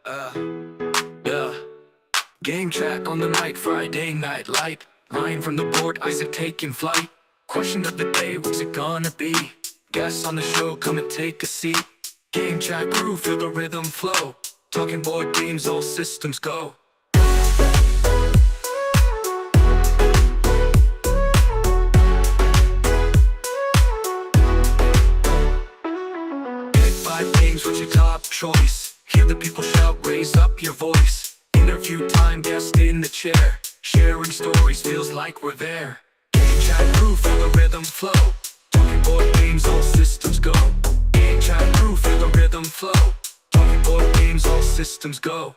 uh, yeah. Game chat on the mic, Friday night light. Line from the board, Isaac taking flight. Question of the day, what's it gonna be? Guests on the show, come and take a seat. Game chat crew, feel the rhythm flow. Talking board games, all systems go. Pick 5 games, what's your top choice? Hear the people shout, raise up your voice. Interview time, guest in the chair. Sharing stories, feels like we're there. Game chat crew, feel the rhythm flow. Talking board games, all systems go. Game chat crew, feel the rhythm flow. Talking board games, all systems go.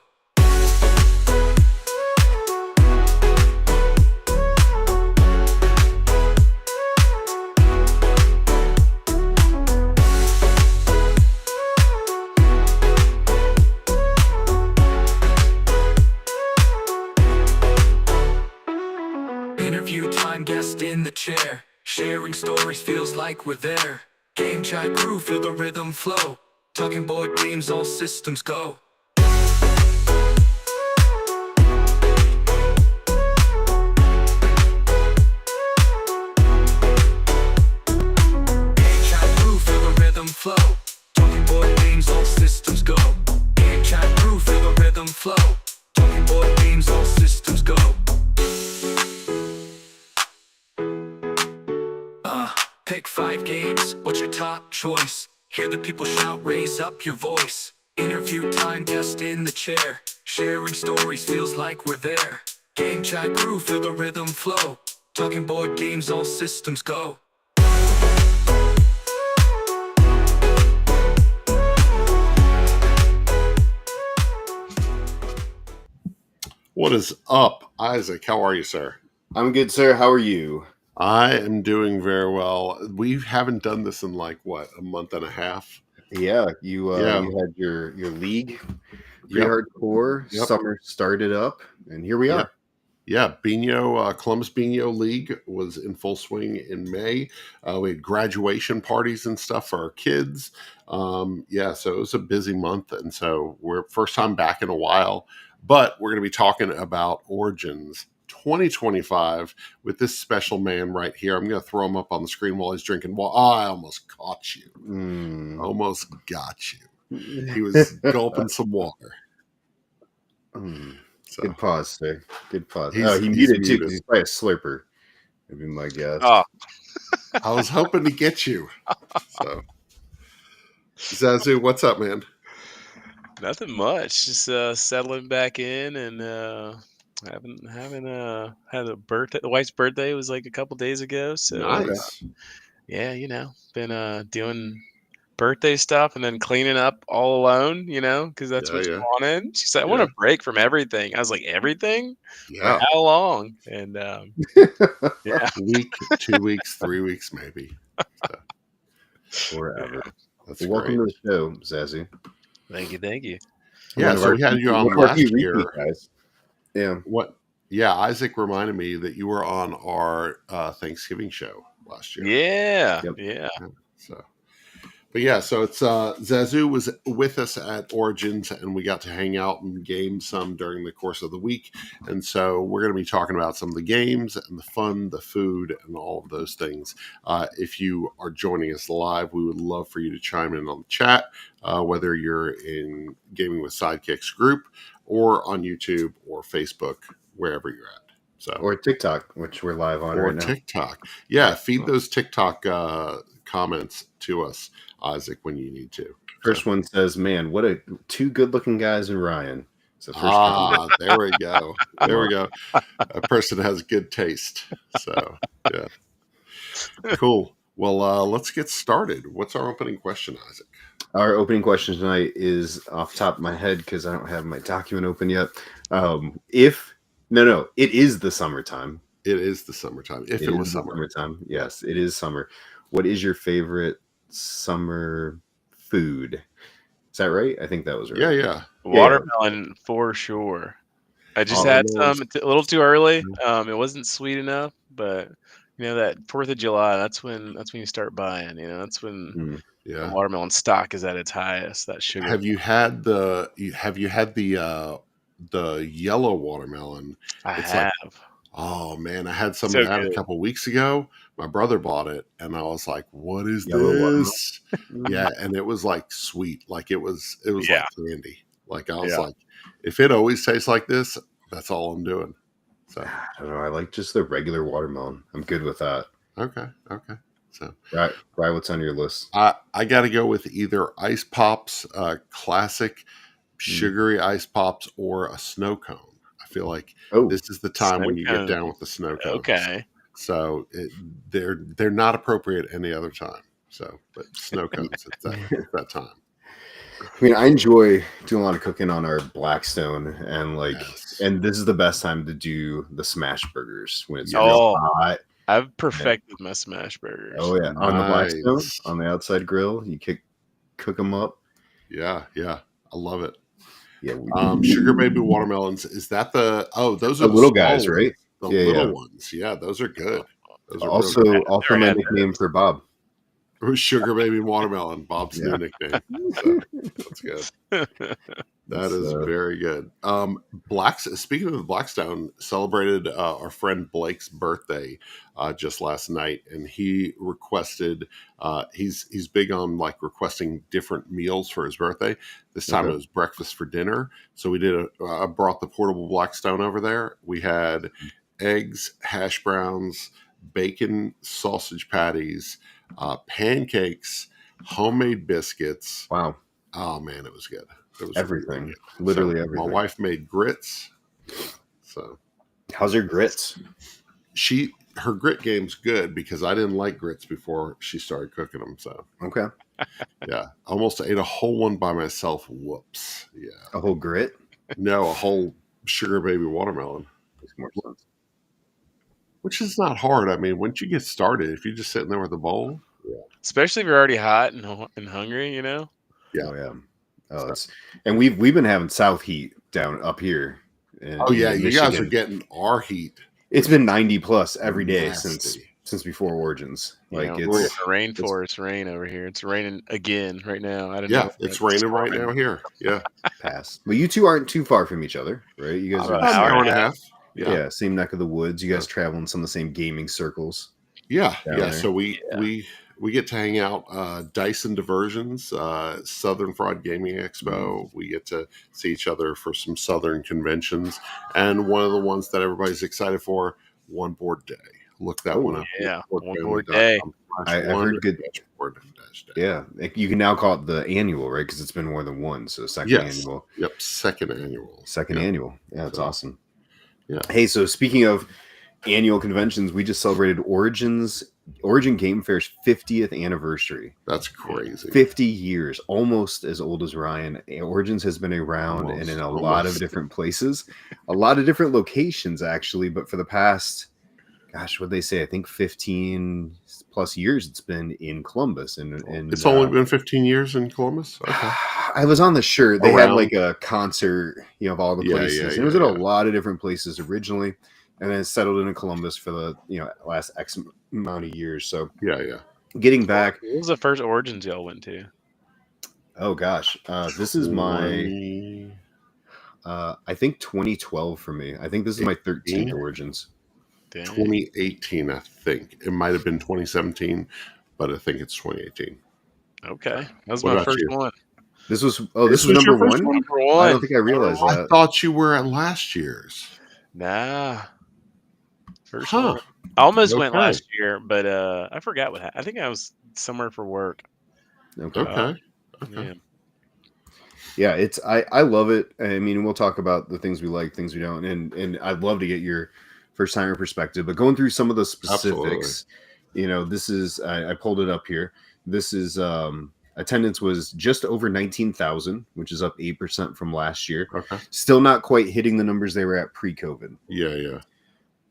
Interview time, guest in the chair. Sharing stories, feels like we're there. Game chat crew, feel the rhythm flow. Talking board games, all systems go. Game chat crew, feel the rhythm flow. Talking board games, all systems go. Game chat crew, feel the rhythm flow. Talking board games, all systems go. Pick 5 games, what's your top choice? Hear the people shout, raise up your voice. Interview time, guest in the chair. Sharing stories, feels like we're there. Game chat crew, feel the rhythm flow. Talking board games, all systems go. What is up, Isaac? How are you, sir? I'm good, sir. How are you? I am doing very well. We haven't done this in like a month and a half. Yeah, you had your league pretty hardcore. Yep. Summer started up, and here we are. Yeah, Columbus Bino League was in full swing in May. We had graduation parties and stuff for our kids. So it was a busy month, and so we're first time back in a while. But we're going to be talking about Origins 2025 with this special man right here. I'm going to throw him up on the screen while he's drinking. Well, I almost caught you. Almost got you. He was gulping some water. So. Good pause, sir. Good pause. He muted too because he's probably a slurper. Would be my guess. Oh. I was hoping to get you. So, Zazu, what's up, man? Nothing much. Just settling back in and having had a birthday. The wife's birthday was like a couple days ago. So nice. Yeah, been doing birthday stuff and then cleaning up all alone, because that's what you wanted. She said, I want a break from everything. I was like, everything? Yeah. For how long? And a week, 2 weeks, 3 weeks, maybe. So. Forever. Yeah, that's welcome to the show, Zazu. Thank you. Yeah, so we had you on last year. Guys. Yeah. What? Yeah, Isaac reminded me that you were on our Thanksgiving show last year. Yeah. Yep. Yeah. So it's Zazu was with us at Origins, and we got to hang out and game some during the course of the week. And so we're going to be talking about some of the games and the fun, the food, and all of those things. If you are joining us live, we would love for you to chime in on the chat, whether you're in Gaming with Sidekicks group or on YouTube or Facebook, wherever you're at. So or TikTok, which we're live on right now. Or TikTok. Yeah, feed those TikTok comments to us, Isaac, when you need to. First one says, man, what a two good-looking guys in Ryan. It's the first there we go. There we go. A person has good taste. So, yeah. Cool. Well, let's get started. What's our opening question, Isaac? Our opening question tonight is off the top of my head because I don't have my document open yet. It is the summertime. It is the summertime. If it was summertime. Yes, it is summer. What is your favorite summer food? Is that right? I think that was right. Yeah. Watermelon for sure. I just had some a little too early. It wasn't sweet enough, but That 4th of July, that's when you start buying, that's when Mm. the Yeah. watermelon stock is at its highest, that sugar. Have you had the yellow watermelon? I It's like, have. oh man, I had some of So that a good. couple weeks ago. My brother bought it, and I was like, "What is Yellow watermelon. this?" Yeah, and it was like sweet, like it was Yeah. like candy. Like I was Yeah. like, if it always tastes like this, that's all I'm doing. So I don't know. I like just the regular watermelon. I'm good with that. okay. So Right. What's on your list? I got to go with either ice pops, classic Mm. sugary ice pops, or a snow cone. I feel like Oh, this is the time Snow when you get cone. down with the snow cones. Okay. So they're not appropriate any other time. So, but snow cones, it's that time. I mean, I enjoy doing a lot of cooking on our Blackstone, and Yes. and this is the best time to do the smash burgers when it's Yes. real Oh, hot. I've perfected my smash burgers. Oh yeah, on the Blackstone, Nice. on the outside grill, you cook them up. Yeah. I love it. Yeah, Sugar baby watermelons. Is that those are the the little small guys, right? ones. The Yeah, yeah. little ones. Yeah, those are good. Those are real good. Also my nickname for Bob. Sugar baby watermelon, Bob's new nickname. So that's good. That is very good. Speaking of the Blackstone, celebrated our friend Blake's birthday just last night, and he requested. He's big on like requesting different meals for his birthday. This time it was breakfast for dinner. So we did. I brought the portable Blackstone over there. We had eggs, hash browns, bacon, sausage patties, pancakes, homemade biscuits. Wow. Oh man, it was good. It was Everything. really good. Literally So everything. My wife made grits. So how's her grits? Her grit game's good because I didn't like grits before she started cooking them. So Okay. yeah, almost ate a whole one by myself. Whoops. Yeah. A whole grit? No, a whole sugar baby watermelon. Makes more sense. Which is not hard. I mean, once you get started, if you're just sitting there with a bowl, Especially if you're already hot and hungry, Yeah. Oh yeah. Oh, and we've been having south heat down up here. You guys are getting our heat. It's been 90 plus every day Nasty. since before Origins. It's a rainforest rain over here. It's raining again right now. I don't know. It's raining right now here. Yeah. Pass. But you two aren't too far from each other, right? You guys are about an hour and a half. Yeah, same neck of the woods. You guys travel in some of the same gaming circles. Yeah. There. So we get to hang out. Dyson Diversions, Southern Fraud Gaming Expo. We get to see each other for some Southern conventions, and one of the ones that everybody's excited for, One Board Day. Look that one up. Yeah, One Board Day. I heard good. Yeah, you can now call it the annual, right? Because it's been more than one. So second annual. Yep, second annual. Second annual. Yeah, that's awesome. Yeah. Hey, so speaking of annual conventions, we just celebrated Origin Game Fair's 50th anniversary. That's crazy. 50 years, almost as old as Ryan. Origins has been around and in a lot of different places, a lot of different locations, actually. But for the past, what'd they say? I think 15 plus years it's been in Columbus. And it's only been 15 years in Columbus? Okay. I was on the shirt. They had like a concert, of all the places. It was at a lot of different places originally. And then it settled into Columbus for the last X amount of years. So getting back. What was the first Origins y'all went to? Oh gosh, this is my I think 2012 for me. I think this is my 13th Origins. Dang. 2018, I think it might have been 2017, but I think it's 2018. Okay, that was my first one. This was number one? Number one. I don't think I realized that. I thought you were at last year's. Nah. First one. I almost went last year, but I forgot what happened. I think I was somewhere for work. Okay. Yeah, it's I love it. I mean, we'll talk about the things we like, things we don't, and I'd love to get your first timer perspective. But going through some of the specifics, this is I pulled it up here. This is attendance was just over 19,000, which is up 8% from last year. Okay. Still not quite hitting the numbers they were at pre-COVID. Yeah.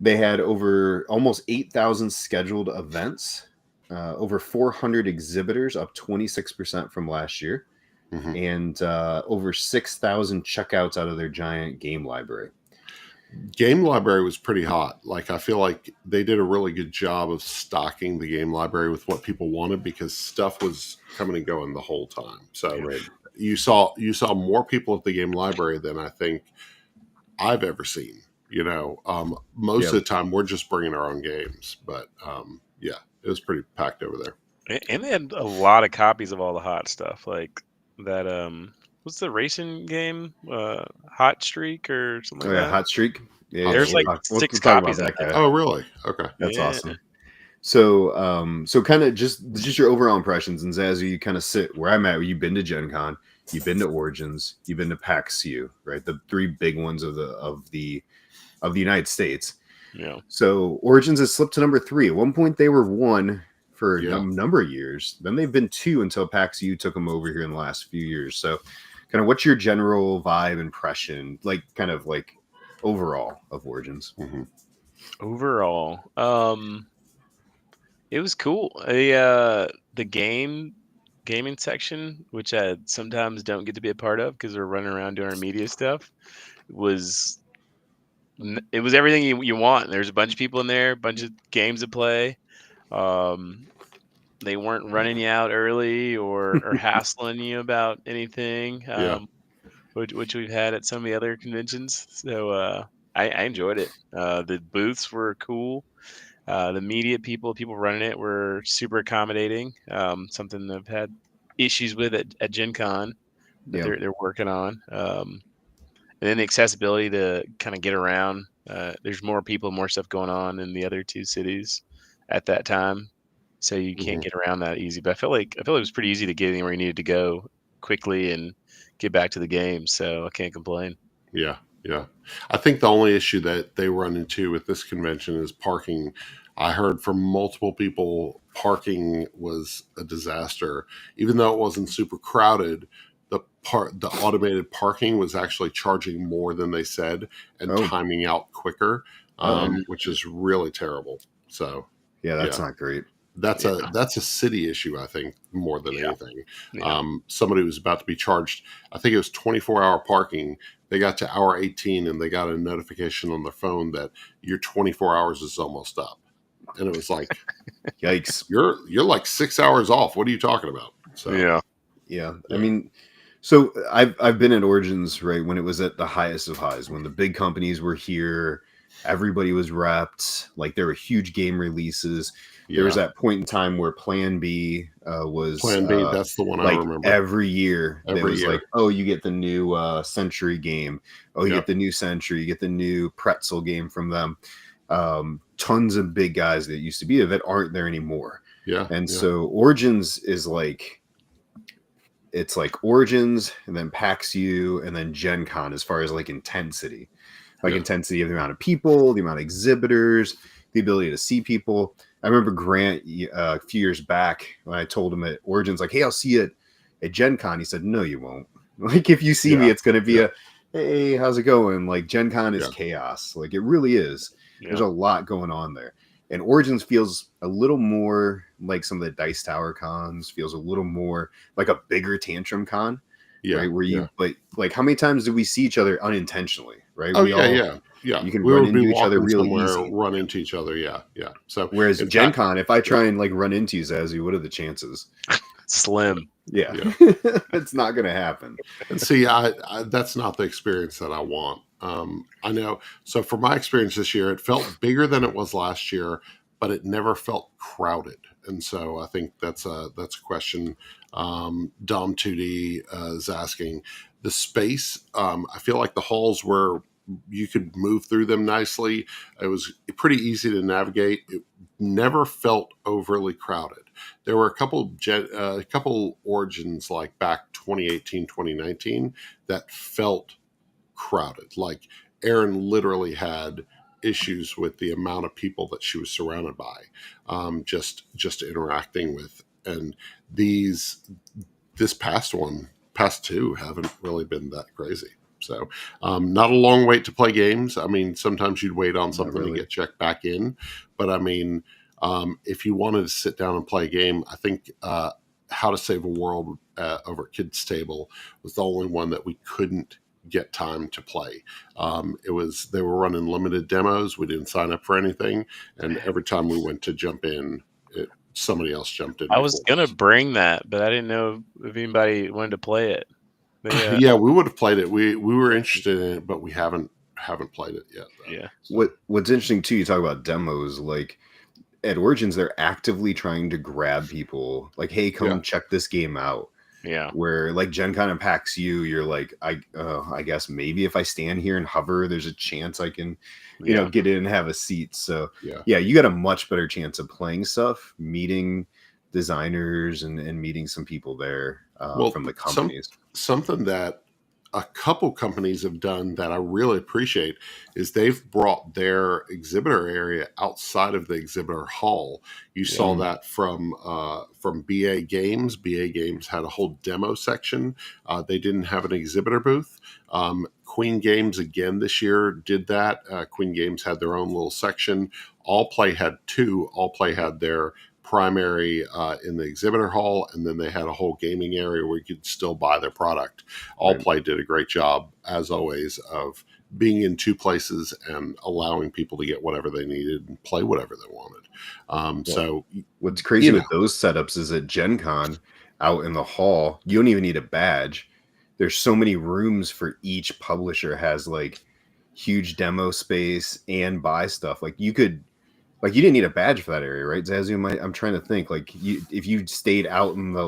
They had over almost 8,000 scheduled events, over 400 exhibitors, up 26% from last year, and over 6,000 checkouts out of their giant game library. Game library was pretty hot. Like, I feel like they did a really good job of stocking the game library with what people wanted, because stuff was coming and going the whole time. So Right. you saw more people at the game library than I think I've ever seen. Most of the time we're just bringing our own games, but yeah, it was pretty packed over there. And they had a lot of copies of all the hot stuff, like that. What's the racing game? Hot Streak or something Oh like yeah, that. Hot Streak. Yeah, Hot yeah, There's we'll like Streak. talk, we'll 6 talk about copies of that guy. that. Oh, really? Okay. That's Yeah. awesome. So kind of just your overall impressions, and Zazu, you kind of sit where I'm at. You've been to Gen Con, you've been to Origins, you've been to PAX U, right? The three big ones of the United States. Yeah. So Origins has slipped to number 3. At one point, they were 1 for a Yeah. number of years. Then they've been 2 until PAX U took them over here in the last few years. So, kind of, what's your general vibe impression, like kind of like overall of Origins? Mm-hmm. Overall, it was cool. The gaming section, which I sometimes don't get to be a part of because we're running around doing our media stuff, was it was everything you want. There's a bunch of people in there, a bunch of games to play. They weren't running you out early or hassling you about anything, Yeah. which we've had at some of the other conventions. So I enjoyed it. The booths were cool. The media people running it were super accommodating. Something I've had issues with at Gen Con that Yeah. they're working on. And then the accessibility to kind of get around. There's more people, more stuff going on in the other 2 cities at that time, so you can't get around that easy. But I feel like it was pretty easy to get anywhere you needed to go quickly and get back to the game. So I can't complain. Yeah. Yeah. I think the only issue that they run into with this convention is parking. I heard from multiple people parking was a disaster. Even though it wasn't super crowded, the automated parking was actually charging more than they said and timing out quicker, which is really terrible. So yeah, that's not great. That's a city issue, I think, more than anything. Yeah. Somebody was about to be charged. I think it was 24-hour parking. They got to hour 18 and they got a notification on their phone that your 24 hours is almost up. And it was like, yikes! You're like 6 hours off. What are you talking about? So yeah. I mean, so I've been at Origins, right, when it was at the highest of highs, when the big companies were here, everybody was repped, like there were huge game releases. There was that point in time where Plan B was Plan B. That's the one like I remember. Every year, like, oh, you get the new Century game. Oh, you get the new Century. You get the new Pretzel game from them. Tons of big guys that used to be there that aren't there anymore. Yeah. And so Origins is like, it's like Origins and then PAX U and then Gen Con as far as like intensity. Intensity of the amount of people, the amount of exhibitors, the ability to see people. I remember Grant a few years back when I told him at Origins, like, hey, I'll see you at Gen Con. He said, no, you won't. Like, if you see me, it's going to be a, hey, how's it going? Like, Gen Con is chaos. Like, it really is. Yeah. There's a lot going on there. And Origins feels a little more like some of the Dice Tower cons, feels a little more like a bigger Tantrum con. Yeah. Right. Where you, but like, how many times do we see each other unintentionally? Right. Oh, yeah. You can run into each other real easy. Run into each other. Yeah. So whereas Gen Con, if I try and like run into you, Zazu, what are the chances? Slim. Yeah. It's not going to happen. And see, I that's not the experience that I want. I know. So from my experience this year, it felt bigger than it was last year, but it never felt crowded. And so I think that's a question Dom 2D is asking. The space, I feel like the halls were, you could move through them nicely. It was pretty easy to navigate. It never felt overly crowded. There were a couple Origins like back 2018, 2019 that felt crowded. Like Erin literally had issues with the amount of people that she was surrounded by, just interacting with. And this past two haven't really been that crazy. So not a long wait to play games. I mean, sometimes you'd wait on something to get checked back in. But I mean, if you wanted to sit down and play a game, I think How to Save a World over at Kids Table was the only one that we couldn't get time to play. They were running limited demos. We didn't sign up for anything, and every time we went to jump in, somebody else jumped in I was before gonna us. bring that, but I didn't know if anybody wanted to play it. They, Yeah, we would have played it. We were interested in it, but we haven't played it yet. Though. yeah, So, What's interesting too, you talk about demos, like at Origins, they're actively trying to grab people, like, hey, come yeah, check this game out. yeah, Where like Gen Con and PAX U, you're like, I guess maybe if I stand here and hover, there's a chance I can, yeah. get in and have a seat. So yeah. yeah, you got a much better chance of playing stuff, meeting designers and meeting some people there Well, from the companies. something that a couple companies have done that I really appreciate is they've brought their exhibitor area outside of the exhibitor hall. You saw that from BA Games. BA Games had a whole demo section. They didn't have an exhibitor booth. Queen Games again this year did that. Queen Games had their own little section. All Play had two. All Play had their primary in the exhibitor hall, and then they had a whole gaming area where you could still buy their product. All Play did a great job, as always, of being in two places and allowing people to get whatever they needed and play whatever they wanted. So What's crazy with those setups is at Gen Con, out in the hall, you don't even need a badge. There's so many rooms for each publisher has like huge demo space and buy stuff. Like you didn't need a badge for that area, right? Zazu, I'm trying to think. Like if you stayed out in the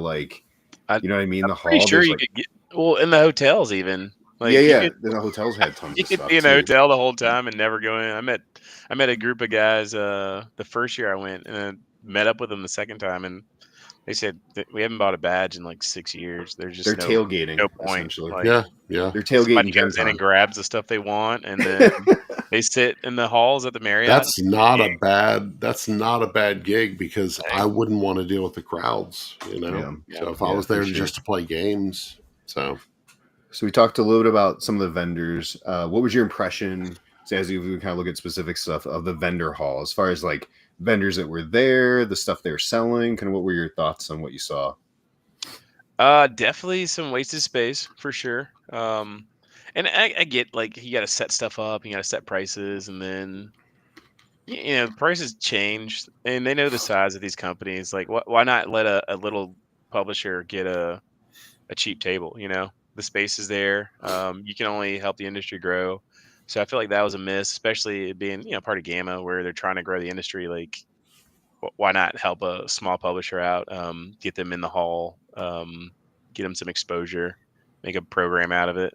you know what I mean, I'm the pretty hall. sure There's you like could get in the hotels even. Like yeah. The hotels had tons you of could stuff be in a too. hotel the whole time and never go in. I met a group of guys the first year I went, and I met up with them the second time, and they said that we haven't bought a badge in like 6 years. There's They're just tailgating no point. essentially. Like yeah, They're somebody tailgating Gen goes in and Con. grabs the stuff they want, and then they sit in the halls at the Marriott. that's not a bad gig because I wouldn't want to deal with the crowds, Yeah. So if I Yeah, was for there sure. just to play games, so So we talked a little bit about some of the vendors. What was your impression, as we kind of look at specific stuff, of the vendor hall, as far as like vendors that were there, the stuff they were selling? Kind of what were your thoughts on what you saw? Definitely some wasted space for sure. And I get like you got to set stuff up, you got to set prices, and then prices change, and they know the size of these companies. Like, why not let a little publisher get a cheap table? The space is there. You can only help the industry grow. So I feel like that was a miss, especially it being part of Gamma, where they're trying to grow the industry. Like, why not help a small publisher out, get them in the hall, get them some exposure, make a program out of it.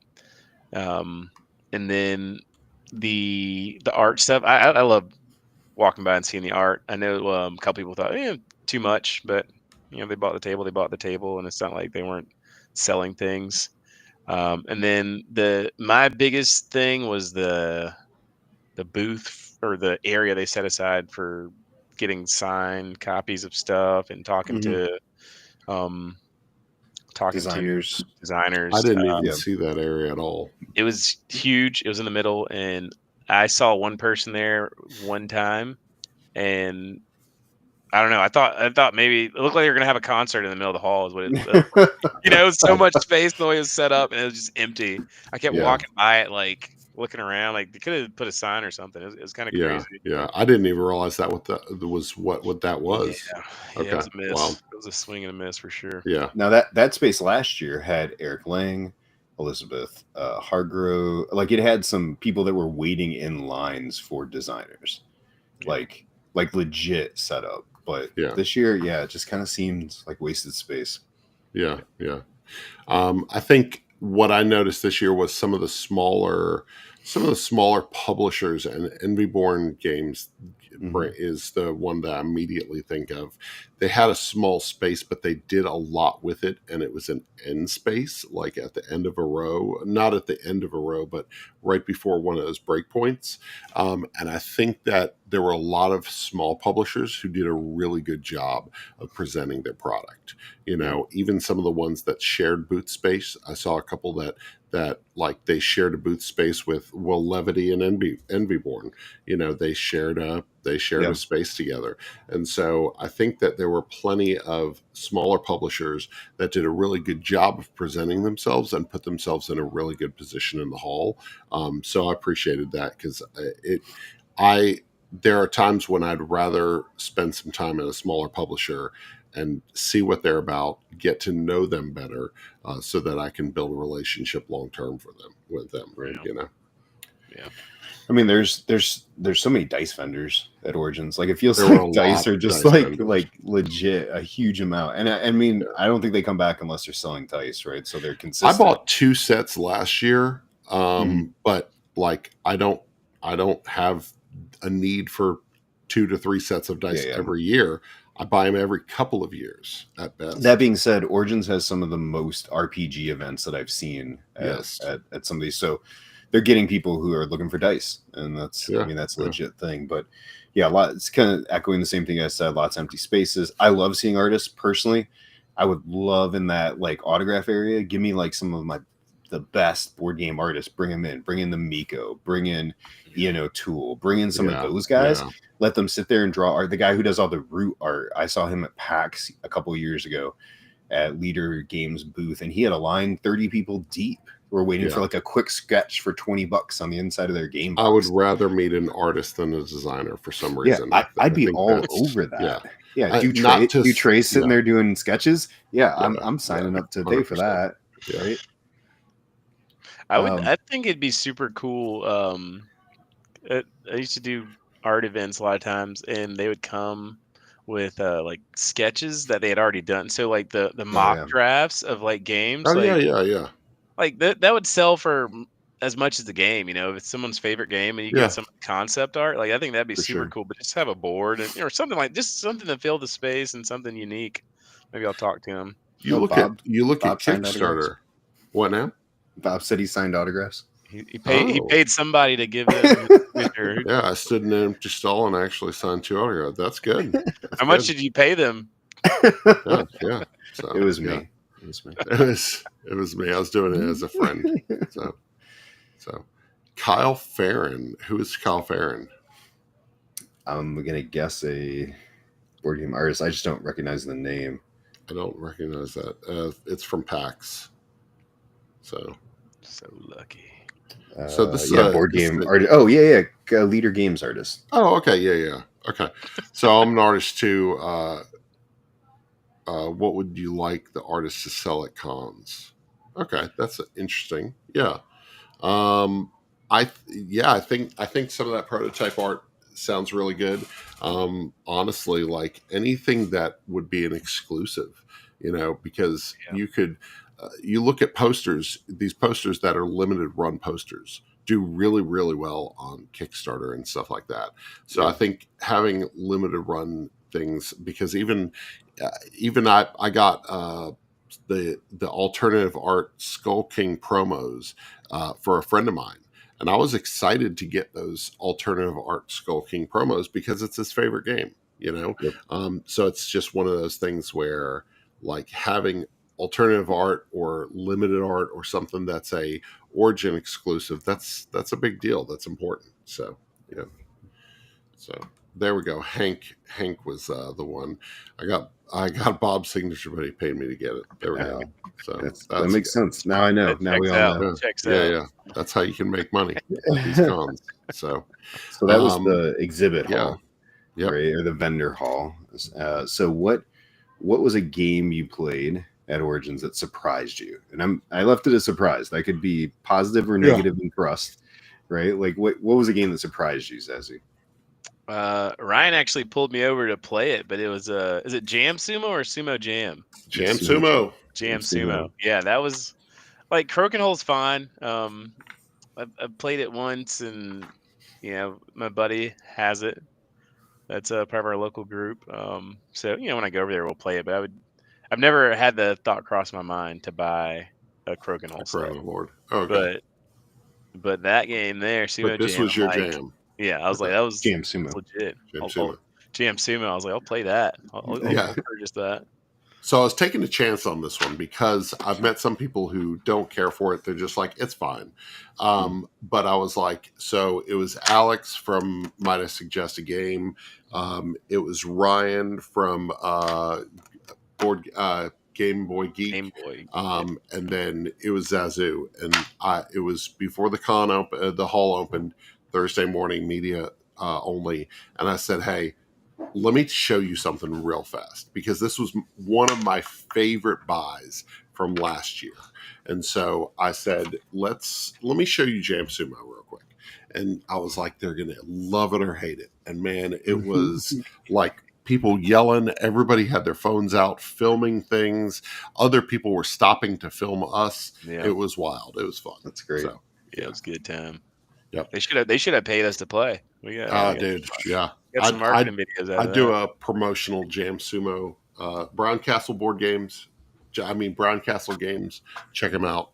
And then the art stuff, I love walking by and seeing the art. I know a couple people thought, too much, but they bought the table, and it's not like they weren't selling things. And then my biggest thing was the booth or the area they set aside for getting signed copies of stuff and um talking to Designers. I designers. didn't even see that area at all. It was huge. It was in the middle, and I saw one person there one time, and I don't know. I thought maybe it looked like they were gonna have a concert in the middle of the hall. Is what it it was so much space the way it was set up, and it was just empty. I kept Yeah. walking by it, like looking around, like they could have put a sign or something. It was kind of Yeah, crazy. yeah. I didn't even realize that what that was. Yeah, it was a Okay, miss. wow. It was a swing and a miss for sure. Yeah, Now that space last year had Eric Lang, Elizabeth Hargrove. Like it had some people that were waiting in lines for designers, Yeah. like legit setup. But Yeah. this year, it just kind of seemed like wasted space. yeah, yeah. I think what I noticed this year was some of the smaller publishers, and Envyborn Games is the one that I immediately think of. They had a small space, but they did a lot with it, and it was an end space, like at the end of a row, not at the end of a row, but right before one of those breakpoints. And I think that there were a lot of small publishers who did a really good job of presenting their product. Even some of the ones that shared booth space, I saw a couple that that like they shared a booth space with Will Levity and Envyborn. They shared a space together, and so I think that there were plenty of smaller publishers that did a really good job of presenting themselves and put themselves in a really good position in the hall. So I appreciated that because there are times when I'd rather spend some time at a smaller publisher and see what they're about, get to know them better, so that I can build a relationship long term with them. Right. Yeah. I mean, there's so many dice vendors at Origins. Like, it feels like dice are just like legit a huge amount. And I mean, I don't think they come back unless they're selling dice, right? So they're consistent. I bought 2 sets last year, but like I don't have a need for 2 to 3 sets of dice every year. I buy them every couple of years at best. That being said, Origins has some of the most RPG events that I've seen at some of these. So they're getting people who are looking for dice, and that's that's a legit thing. But it's kind of echoing the same thing I said. Lots of empty spaces. I love seeing artists personally. I would love in that like autograph area. Give me like some of the best board game artists. Bring them in. Bring in the Miko. Bring in Tool. Bring in some of those guys. Yeah. Let them sit there and draw art. The guy who does all the root art, I saw him at PAX a couple of years ago at Leader Games booth, and he had a line 30 people deep. We're waiting for like a quick sketch for $20 on the inside of their game box. I would rather meet an artist than a designer for some reason. Yeah, I'd be all over that. Yeah, do Trey sitting there doing sketches? Yeah, I'm signing up today for that. Yeah. Right. I think it'd be super cool. I used to do art events a lot of times, and they would come with like sketches that they had already done. So like the mock drafts of like games. Oh, yeah. Like that would sell for as much as the game, if it's someone's favorite game and you get some concept art, like I think that'd be super cool. But just have a board or something to fill the space and something unique. Maybe I'll talk to him. You look at Kickstarter. What now? Bob said he signed autographs. He paid somebody to give them. Yeah, I stood in an empty stall and actually signed 2 autographs. That's good. How much did you pay them? Yeah. So, it was me. It was me. I was doing it as a friend. So Kyle Farron. Who is Kyle Farron? I'm gonna guess a board game artist. I just don't recognize the name. I don't recognize that. It's from PAX. So lucky. So this board game artist. Oh Leader Games artist. Oh, okay, yeah. Okay, so I'm an artist too. What would you like the artist to sell at cons? Okay, that's interesting. Yeah, I think some of that prototype art sounds really good. Honestly, like anything that would be an exclusive, because you could. You look at posters, these posters that are limited run posters do really, really well on Kickstarter and stuff like that. So I think having limited run things, because even I got the alternative art Skull King promos for a friend of mine. And I was excited to get those alternative art Skull King promos because it's his favorite game, So it's just one of those things where like having alternative art or limited art or something that's a Origin exclusive, that's a big deal. That's important. So so there we go. Hank was the one. I got Bob's signature, but he paid me to get it. There we go. So that makes sense. Now I know. Now we all know. Yeah. That's how you can make money at these cons. So that was the exhibit hall, right? Or the vendor hall. So what was a game you played at Origins that surprised you? And I left it a surprise. That could be positive or negative in crust, right? Like what was a game that surprised you, Zazu? Ryan actually pulled me over to play it, but it was is it Jam Sumo or Sumo Jam? Jam Sumo. Jam Sumo. Yeah, that was like Croaking Hole's fine. I played it once, and my buddy has it. That's part of our local group. So when I go over there, we'll play it. But I've never had the thought cross my mind to buy a Croaking Hole set. Lord. Okay. But that game there, Sumo this Jam, was your jam. Yeah, I was like, that was Jam Sumo. legit. Jam Sumo. Jam Sumo. I was like, I'll play that. I'll purchase that. So I was taking a chance on this one because I've met some people who don't care for it. They're just like, it's fine. But I was like, so it was Alex from Might I Suggest a Game. It was Ryan from Game Boy Geek. Game Boy. And then it was Zazu. And it was before the hall opened Thursday morning, media only. And I said, hey, let me show you something real fast because this was one of my favorite buys from last year. And so I said, let me show you Jam Sumo real quick. And I was like, they're going to love it or hate it. And man, it was like people yelling. Everybody had their phones out filming things. Other people were stopping to film us. Yeah. It was wild. It was fun. That's great. So, Yeah, it was a good time. Yep. They should have paid us to play. Dude, yeah. Got some marketing videos out of that. I do a promotional Jam Sumo, Brown Castle board games. Brown Castle games. Check them out.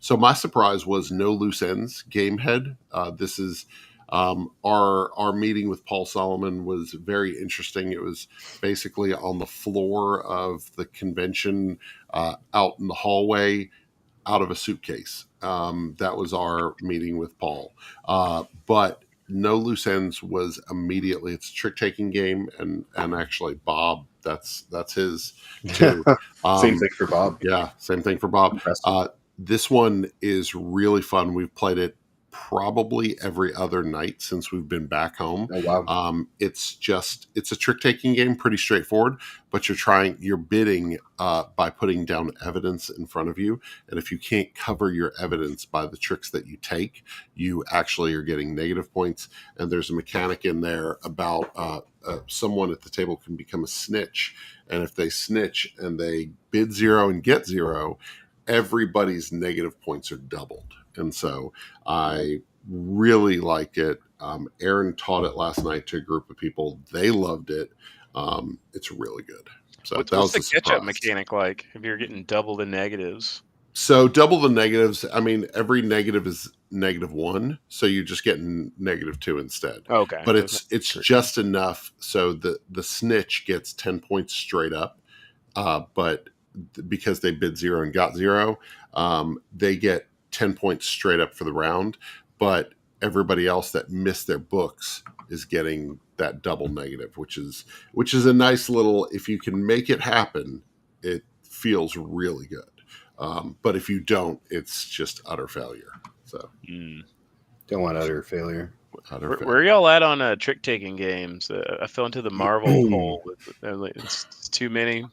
So my surprise was No Loose Ends Gamehead. This is our meeting with Paul Solomon was very interesting. It was basically on the floor of the convention, out in the hallway, out of a suitcase. That was our meeting with Paul. But No Loose Ends was immediately, it's a trick-taking game, and actually Bob, that's his too. Same thing for Bob. Yeah, same thing for Bob. This one is really fun. We've played it probably every other night since we've been back home. Oh, wow. It's a trick-taking game, pretty straightforward, but you're bidding by putting down evidence in front of you. And if you can't cover your evidence by the tricks that you take, you actually are getting negative points. And there's a mechanic in there about someone at the table can become a snitch. And if they snitch and they bid 0 and get 0, everybody's negative points are doubled. And so I really liked it. Aaron taught it last night to a group of people. They loved it. It's really good. So what's the catch-up mechanic like if you're getting double the negatives? So double the negatives. Every negative is -1, so you're just getting -2 instead. Okay, but it's just enough so the snitch gets 10 points straight up. But because they bid 0 and got 0, they get 10 points straight up for the round, but everybody else that missed their books is getting that double negative, which is a nice little, if you can make it happen, it feels really good. But if you don't, it's just utter failure. So don't want utter failure. Where are y'all at on trick-taking games? I fell into the Marvel hole. It's too many.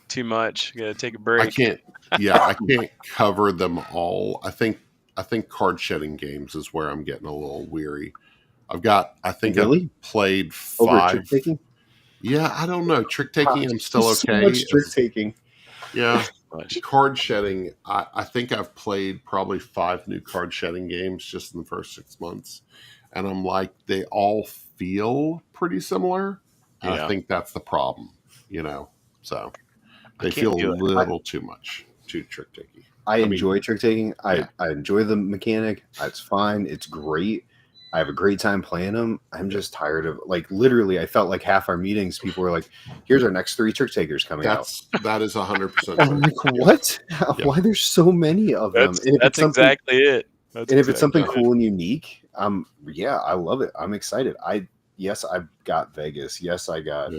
Too much. Gotta take a break. I can't cover them all. I think card shedding games is where I'm getting a little weary. I've played 5. Over trick-taking? Yeah, I don't know. Trick-taking, I'm still okay. So much trick-taking. Yeah. Card shedding, I think I've played probably 5 new card shedding games just in the first 6 months. And I'm like, they all feel pretty similar. And I think that's the problem, so they feel a little too trick-taking. I enjoy trick-taking. I enjoy the mechanic. It's fine. It's great. I have a great time playing them. I'm just tired of, literally, I felt like half our meetings, people were like, here's our next 3 trick-takers coming out. That is 100%. I'm like, what? Why there's so many of them? That's exactly it. If it's something cool and unique, I love it. I'm excited. Yes, I've got Vegas. Yes, I got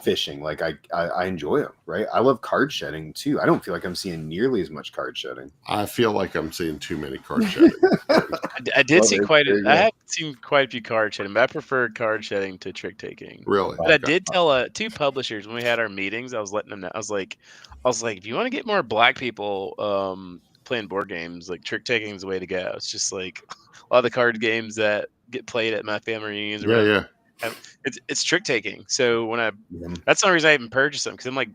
fishing. I enjoy them, right? I love card shedding too. I don't feel like I'm seeing nearly as much card shedding. I feel like I'm seeing too many card shedding. I have seen quite a few card shedding, but I prefer card shedding to trick taking. Really? But I did tell 2 publishers when we had our meetings. I was letting them know. I was like, if you want to get more black people playing board games, trick taking is the way to go. It's just like a lot of the card games that get played at my family reunions. Yeah. It's trick taking. So that's the only reason I even purchased them, because I'm like,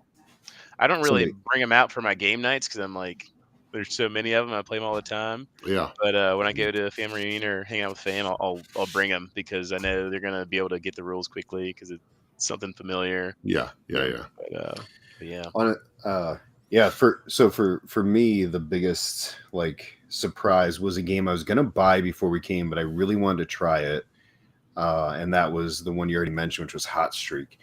I don't really bring them out for my game nights because I'm like, there's so many of them. I play them all the time. Yeah. But when I go to a family reunion or hang out with fam, I'll bring them because I know they're gonna be able to get the rules quickly because it's something familiar. Yeah. But yeah. For me, the biggest surprise was a game I was gonna buy before we came, but I really wanted to try it. And that was the one you already mentioned, which was Hot Streak.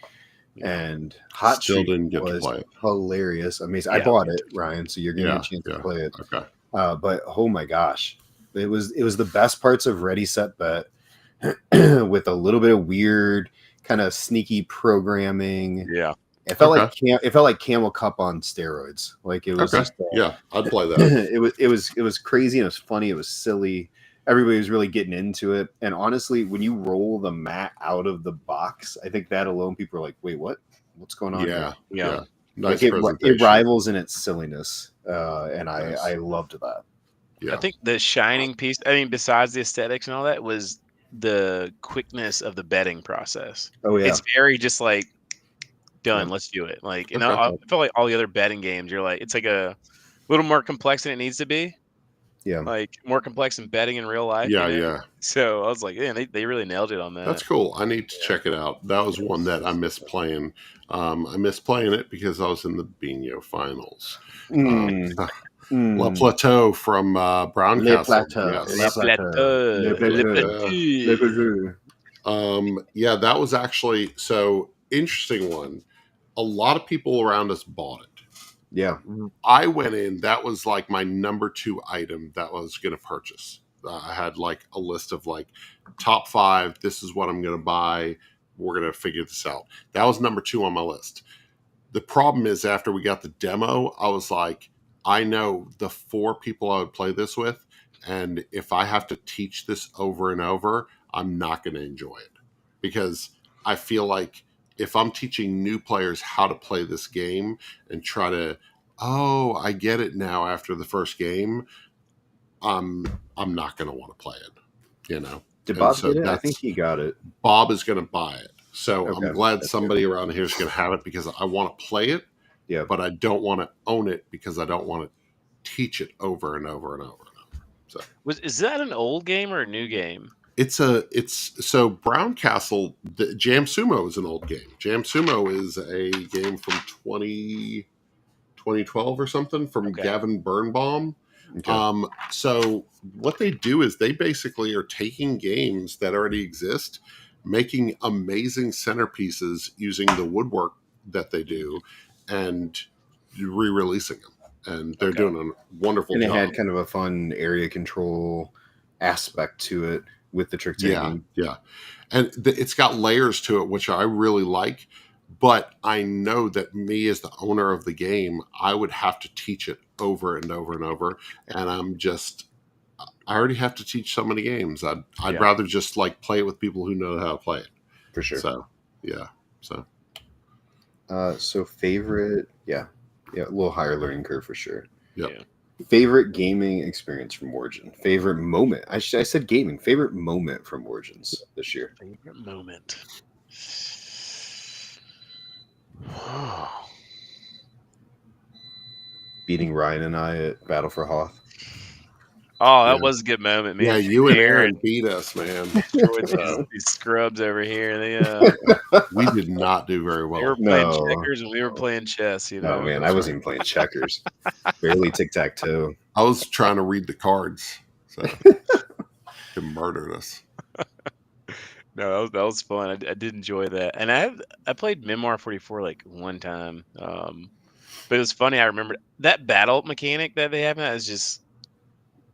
And Hot Still Streak didn't get to was play it. hilarious, amazing. I Yeah. bought it, Ryan, so you're getting a Yeah, chance to yeah. play it. Okay. But oh my gosh, it was the best parts of Ready Set Bet with a little bit of weird kind of sneaky programming. Yeah. It felt Okay. like it felt like Camel Cup on steroids. Like it was Okay. just Yeah, I'd play that. it was crazy and it was funny. It was silly. Everybody was really getting into it. And honestly, when you roll the mat out of the box, I think that alone, people are like, "Wait, what? What's going on?" Yeah, here? yeah. Nice Like presentation. it rivals in its silliness, and Nice. I loved that. Yeah. I think the shining piece, I mean, besides the aesthetics and all that, was the quickness of the betting process. Oh yeah, It's very just like done. Yeah. Let's do it. Like, Okay. I feel like all the other betting games, you're like, it's like a little more complex than it needs to be. yeah. Like more complex than betting in real life. Yeah, you know? yeah. So I was like, yeah, they really nailed it on that. That's cool. I need to check it out. That was one that I missed playing. I missed playing it because I was in the Bino finals. Le Plateau from Brown Le Castle. Plateau. Yes. Le Plateau. Le Le Plateau. Yeah, that was actually so interesting one. A lot of people around us bought it. Yeah. I went in, that was like my number 2 item that I was going to purchase. I had like a list of like top 5. This is what I'm going to buy. We're going to figure this out. That was number 2 on my list. The problem is after we got the demo, I was like, I know the 4 people I would play this with. And if I have to teach this over and over, I'm not going to enjoy it because I feel like if I'm teaching new players how to play this game and try to, oh, I get it now after the first game, I'm not going to want to play it, you know. Did Bob get it? I think he got it. Bob is going to buy it. So Okay, I'm glad that's somebody around here is going to have it because I want to play it, Yeah. but I don't want to own it because I don't want to teach it over and over and over and over. So Is that an old game or a new game? it's so Brown Castle, the Jam Sumo is an old game. Jam Sumo is a game from 2012 or something from Okay. Gavin Birnbaum. Okay. So what they do is they basically are taking games that already exist, making amazing centerpieces using the woodwork that they do and re-releasing them. And they're doing a wonderful And it job. had kind of a fun area control aspect to it with the trick taking. Yeah. And it's got layers to it, which I really like. But I know that me as the owner of the game, I would have to teach it over and over and over. And I already have to teach so many games. I'd rather just like play it with people who know how to play it. For sure. So, yeah. So, So favorite, yeah, a little higher learning curve for sure. Yep. Yeah. Favorite gaming experience from Origin. Favorite moment. I said gaming. Favorite moment from Origins this year. Favorite moment. Beating Ryan and I at Battle for Hoth. Oh, that Yeah. was a good moment, man. yeah, you and Aaron beat us, man. destroyed these scrubs over here. They We did not do very they well. were playing No. checkers and we were playing chess. You know, Oh man, I wasn't even playing checkers. Barely tic tac toe. I was trying to read the cards. So, they murdered us. No, that was fun. I did enjoy that, and I played Memoir 44 like one time. But it was funny. I remember that battle mechanic that they have now is just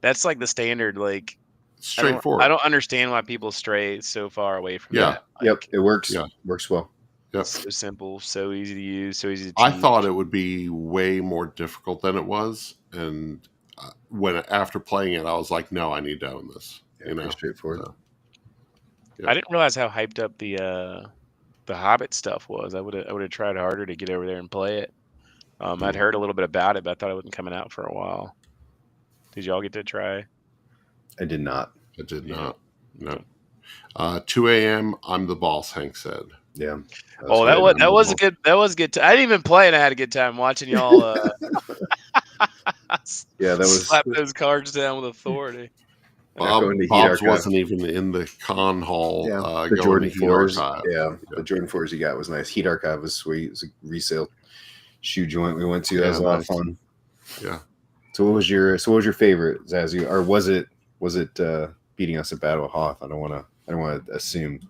that's like the standard. Like Straightforward. I don't understand why people stray so far away from Yeah. that. Yep, Like, it works. Yeah. Works well. Yep. so simple, so easy to use, so easy to I teach. thought it would be way more difficult than it was, and after playing it, I was like, "No, I need to own this." Yeah, pretty straightforward. So, yeah. I didn't realize how hyped up the Hobbit stuff was. I would have tried harder to get over there and play it. I'd heard a little bit about it, but I thought it wasn't coming out for a while. Did y'all get to try? I did not. I did Yeah. not. No. 2 a.m. I'm the boss. Hank said. Yeah. Oh, that was a good. That was good. I didn't even play, and I had a good time watching y'all. Yeah, that was slap those cards down with authority. going to Heat Bob's Archive. wasn't even in the con hall. the going Jordan to Heat 4s. Archive. Yeah, the Jordan 4s you got was nice. Heat Archive was sweet. It was a resale shoe joint we went to. That was a lot of fun. Yeah. So what was your favorite, Zazu? Or was it beating us at Battle of Hoth? I don't want to assume.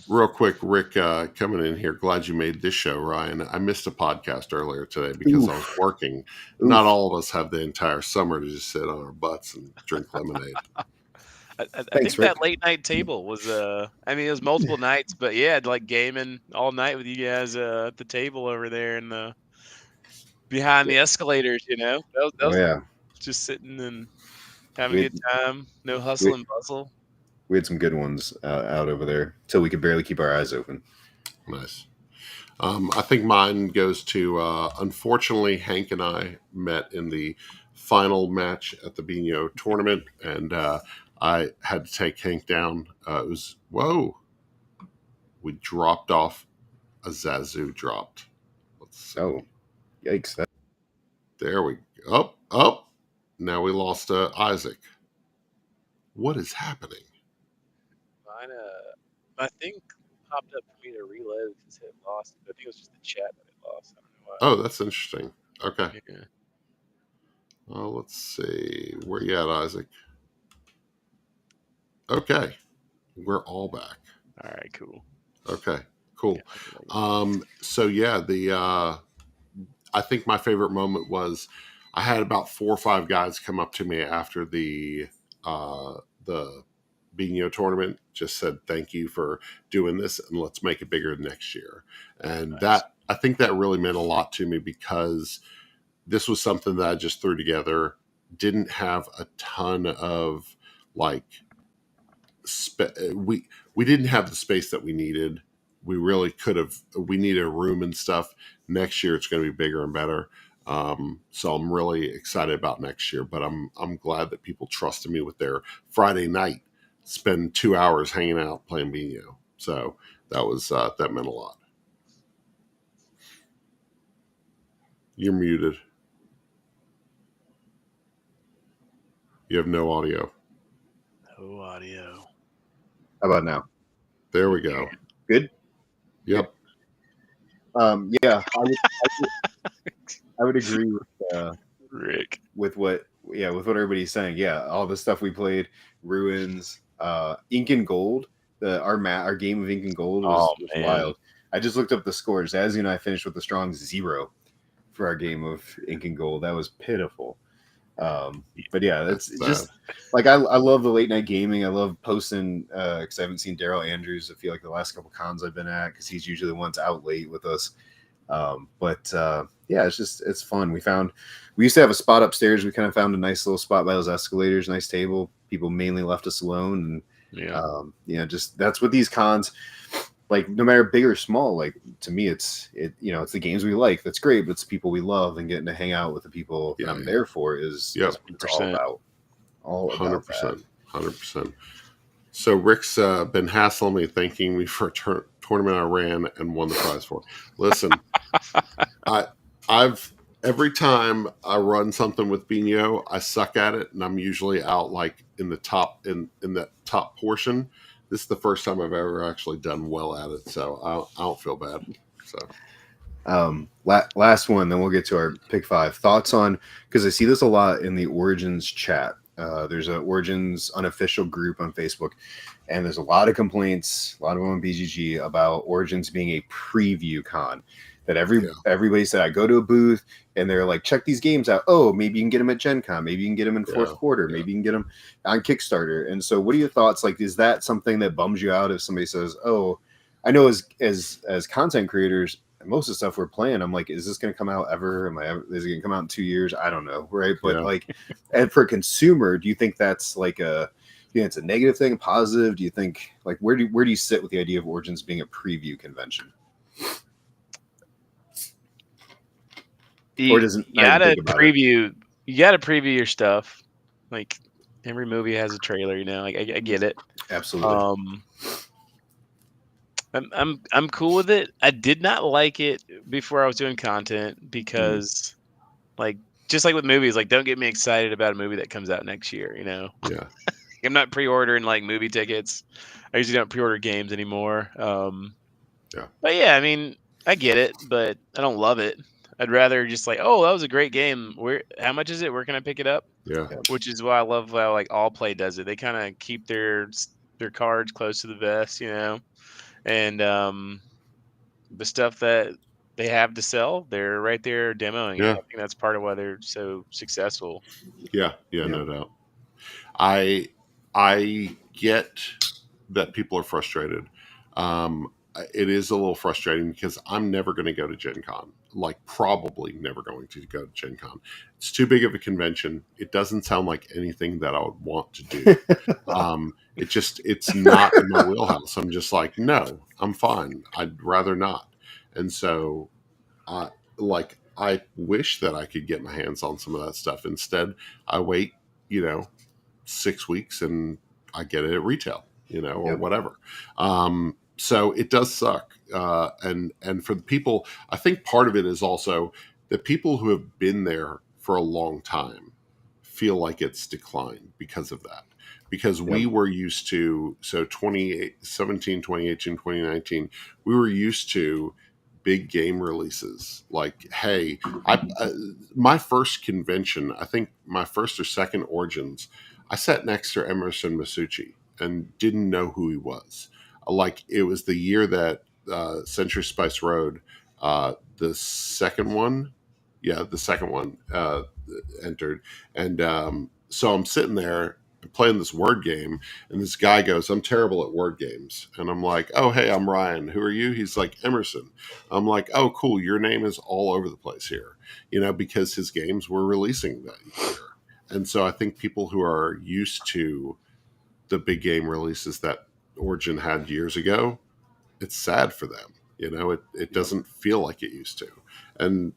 Real quick, Rick, coming in here. Glad you made this show, Ryan. I missed a podcast earlier today because I was Oof. working. Not Oof. all of us have the entire summer to just sit on our butts and drink lemonade. I Thanks, think Rick. that late night table was I mean it was multiple nights, but yeah, like gaming all night with you guys at the table over there and behind the escalators, That Oh was yeah, just sitting and having we a had, good time. No hustle we, and bustle. we had some good ones out over there till we could barely keep our eyes open. Nice. I think mine goes to, unfortunately, Hank and I met in the final match at the Bino tournament, and I had to take Hank down. It was, whoa, we dropped off. A Zazu dropped. Let's see. Oh, yikes! There we go. Up. Now we lost Isaac. What is happening? Mine my thing popped up for me to reload because it lost. I think it was just the chat that it lost. I don't know why. Oh, that's interesting. Okay. Yeah. Well, let's see. Where you at, Isaac? Okay. We're all back. All right, cool. Okay. Cool. Yeah, So yeah, I think my favorite moment was I had about 4 or 5 guys come up to me after the Bino tournament, just said thank you for doing this and let's make it bigger next year. And nice. that I think that really meant a lot to me because this was something that I just threw together. Didn't have a ton of like we didn't have the space that we needed. We really could have. We needed a room and stuff. Next year, it's going to be bigger and better. So I'm really excited about next year. But I'm glad that people trusted me with their Friday night. Spend 2 hours hanging out playing Bino. So that meant a lot. You're muted. You have no audio. No audio. How about now? There we go. Good. Yep. Yeah, I would agree with Rick. with what everybody's saying. Yeah, all the stuff we played, Ruins, Ink and Gold. Our game of Ink and Gold was Man. wild. I just looked up the scores. Zazu and I finished with a strong 0 for our game of Ink and Gold. That was pitiful. But yeah, that's just like I love the late night gaming. I love posting because I haven't seen Daryl Andrews. I feel like the last couple cons I've been at because he's usually the one's out late with us. Yeah, it's fun. We used to have a spot upstairs. We kind of found a nice little spot by those escalators, nice table. People mainly left us alone, and just that's what these cons. Like no matter big or small, like to me, it's the games we like. That's great, but it's people we love and getting to hang out with the people that I'm there for is what it's all about. All about 100%, 100%. So Rick's been hassling me, thanking me for a tournament I ran and won the prize for. Listen, I've every time I run something with Bino, I suck at it, and I'm usually out like in the top in that top portion. This is the first time I've ever actually done well at it, so I don't feel bad. So, last one, then we'll get to our pick 5 thoughts on because I see this a lot in the Origins chat. There's an Origins unofficial group on Facebook, and there's a lot of complaints, a lot of them on BGG about Origins being a preview con. That everybody said I go to a booth and they're like, check these games out. Oh, maybe you can get them at Gen Con. Maybe you can get them in fourth quarter. Maybe you can get them on Kickstarter. And so, what are your thoughts? Like, is that something that bums you out if somebody says, "Oh, I know as content creators, most of the stuff we're playing, I'm like, is this going to come out ever? Is it going to come out in 2 years? I don't know, right? But like, and for a consumer, do you think that's like it's a negative thing, positive? Do you think like where do you sit with the idea of Origins being a preview convention? You gotta preview your stuff. Like every movie has a trailer, Like I get it. Absolutely. I'm cool with it. I did not like it before I was doing content because, like, just like with movies, like don't get me excited about a movie that comes out next year. Yeah. I'm not pre-ordering like movie tickets. I usually don't pre-order games anymore. But yeah, I mean, I get it, but I don't love it. I'd rather just like, oh, that was a great game. How much is it? Where can I pick it up? Yeah. Which is why I love how like All Play does it. They kind of keep their their cards close to the vest, and the stuff that they have to sell, they're right there demoing it. Yeah, I think that's part of why they're so successful. yeah, Yeah. no doubt. I I get that people are frustrated. It is a little frustrating because I'm never going to go to Gen Con. Like, probably never going to go to Gen Con. It's too big of a convention. It doesn't sound like anything that I would want to do. It's not in my wheelhouse. I'm just like, no, I'm fine. I'd rather not. And so, I I wish that I could get my hands on some of that stuff. Instead, I wait, you know, 6 weeks and I get it at retail, or Yep. whatever. So it does suck. And for the people, I think part of it is also that people who have been there for a long time feel like it's declined because of that. Because we Yep. were used to, so 2017, 2018, 2019, we were used to big game releases. Like, hey, my first convention, I think my first or second Origins, I sat next to Emerson Masucci and didn't know who he was. Like, it was the year that Century Spice Road, the second one, the second one entered, and so I'm sitting there playing this word game, and this guy goes, "I'm terrible at word games," and I'm like, "Oh, hey, I'm Ryan. Who are you?" He's like, "Emerson." I'm like, "Oh, cool. Your name is all over the place here," because his games were releasing that year. And so I think people who are used to the big game releases that Origin had years ago, it's sad for them. It Yep. doesn't feel like it used to. And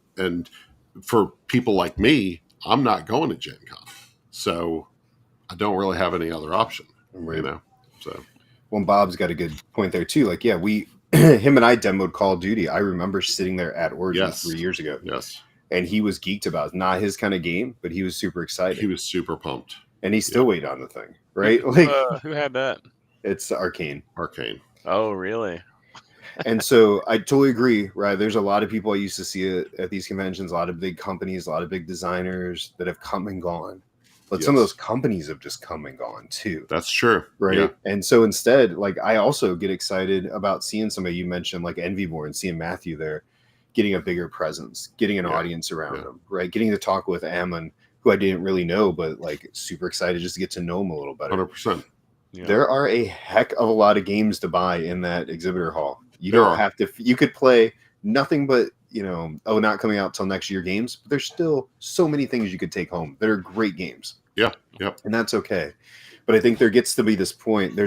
for people like me, I'm not going to Gen Con. So I don't really have any other option, Right. So Well, Bob's got a good point there too. Like, yeah, him and I demoed Call of Duty. I remember sitting there at Origin yes. 3 years ago, Yes. and he was geeked about it. Not his kind of game, but he was super excited. He was super pumped. And he still waited on the thing, right? Like, Who had that? it's Arcane. Oh, really? And so I totally agree, right? There's a lot of people I used to see at these conventions, a lot of big companies, a lot of big designers that have come and gone. But some of those companies have just come and gone too. That's true. Right. Yeah. And so instead, like, I also get excited about seeing somebody you mentioned, like Envyborn, seeing Matthew there, getting a bigger presence, getting an audience around him, right? Getting to talk with Ammon, who I didn't really know, but like super excited just to get to know him a little better. 100%. Yeah. There are a heck of a lot of games to buy in that exhibitor hall. You don't have to, you could play nothing but, not coming out till next year games, but there's still so many things you could take home that are great games. Yeah. Yep. And that's okay. But I think there gets to be this point.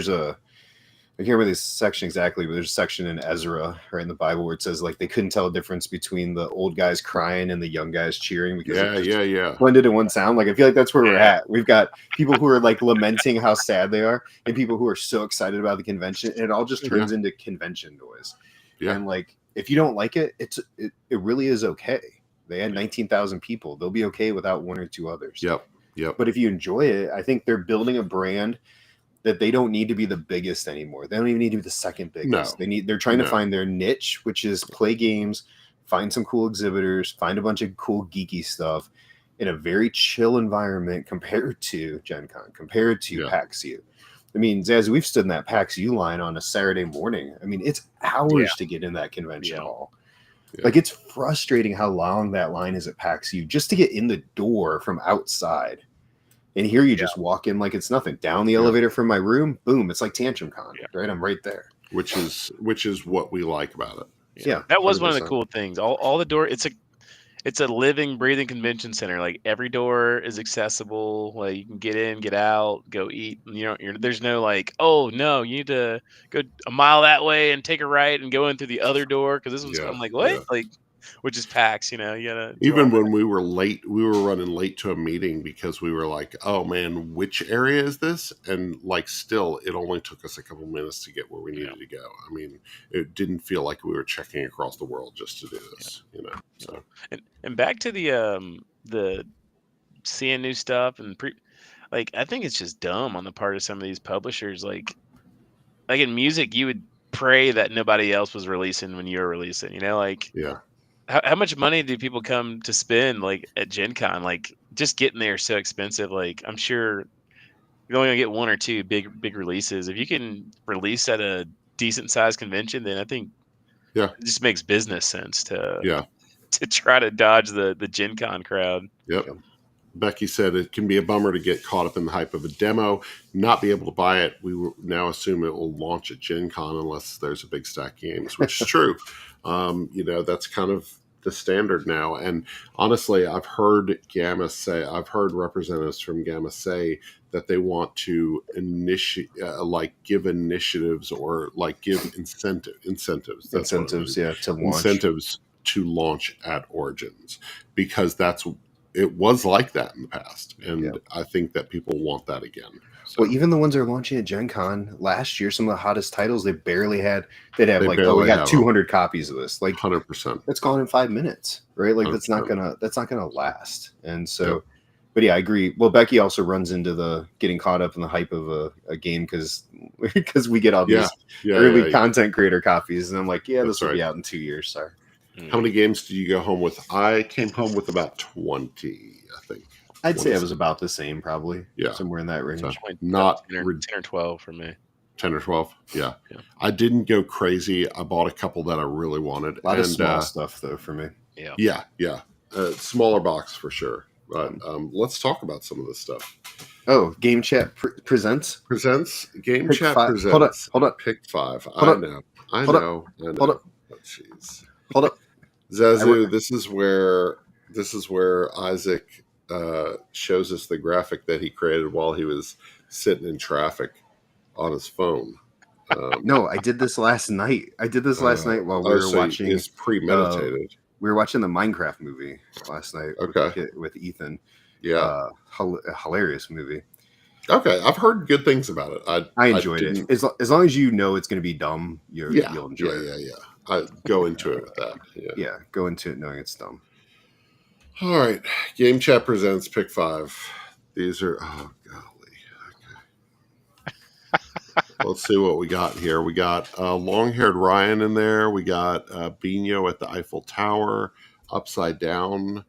I can't remember this section exactly, but there's a section in Ezra or in the Bible where it says like they couldn't tell a difference between the old guys crying and the young guys cheering because it blended in one sound. Like, I feel like that's where we're at. We've got people who are like lamenting how sad they are, and people who are so excited about the convention, and it all just turns into convention noise. Yeah. And like, if you don't like it, it really is okay. They had 19,000 people. They'll be okay without one or two others. Yep. But if you enjoy it, I think they're building a brand that they don't need to be the biggest anymore. They don't even need to be the second biggest. No. They're trying to find their niche, which is play games, find some cool exhibitors, find a bunch of cool geeky stuff in a very chill environment compared to Gen Con, compared to PAX U. I mean, Zazu, we've stood in that PAX U line on a Saturday morning. I mean, it's hours to get in that convention hall. Yeah. Like, it's frustrating how long that line is at PAX U just to get in the door from outside. And here you just walk in like it's nothing. Down the elevator from my room, boom, it's like Tantrum Con, right? I'm right there. Which is what we like about it. Yeah. That was 100%. One of the cool things. All the door, it's a living, breathing convention center. Like, every door is accessible. Like, you can get in, get out, go eat. There's no like, oh no, you need to go a mile that way and take a right and go in through the other door because this one's. I'm like, what? Like, which is PAX, you gotta. Even when we were late, we were running late to a meeting because we were like, oh man, which area is this? And like, still, it only took us a couple minutes to get where we needed to go. I mean, it didn't feel like we were checking across the world just to do this, So and back to the seeing new stuff and I think it's just dumb on the part of some of these publishers. Like in music, you would pray that nobody else was releasing when you were releasing. How much money do people come to spend like at Gen Con? Like, just getting there is so expensive. Like, I'm sure you're only gonna get one or two big releases. If you can release at a decent sized convention, then I think Yeah, it just makes business sense yeah, to try to dodge the Gen Con crowd. yep. Yeah. Becky said it can be a bummer to get caught up in the hype of a demo, not be able to buy it. We will now assume it will launch at Gen Con unless there's a big stack of games, which is true. That's kind of the standard now. And honestly, I've heard representatives from Gamma say that they want to give initiatives or give incentives. That's what it Incentives, is. yeah, to launch. Incentives to launch at Origins, because it was like that in the past, and I think that people want that again. So. Well, even the ones that are launching at Gen Con last year, some of the hottest titles they barely had. They'd have They we barely got have 200 copies of this. Like 100%. it's gone in 5 minutes, right? Like that's not 100%. gonna last. And so, but yeah, I agree. Well, Becky also runs into the getting caught up in the hype of a game because we get all these early content creator copies, and I'm like, yeah, this will be out in 2 years. Sorry. How many games did you go home with? I came home with about 20, I think. I'd say it was about the same, probably. Yeah. Somewhere in that range. So not 10 or 12 for me. 10 or 12. Yeah. I didn't go crazy. I bought a couple that I really wanted. A lot of small stuff, though, for me. Yeah. Smaller box for sure. But let's talk about some of this stuff. Oh, Game Chat presents? Game Pick Chat five. presents. Hold up. Pick 5. Hold I Hold know. Hold up. Oh, jeez. Hold up. Zazu, this is where Isaac shows us the graphic that he created while he was sitting in traffic on his phone. No, I did this last night. While we were watching. It's premeditated. We were watching the Minecraft movie last night. Okay. With Ethan. Yeah. A hilarious movie. Okay, I've heard good things about it. I enjoyed it. As long as you know it's going to be dumb, you'll enjoy it. Yeah. I go into it with that. Yeah, go into it knowing it's dumb. All right, Game Chat presents Pick 5. These are golly. Okay. Let's see what we got here. We got long-haired Ryan in there. We got Bino at the Eiffel Tower, upside down.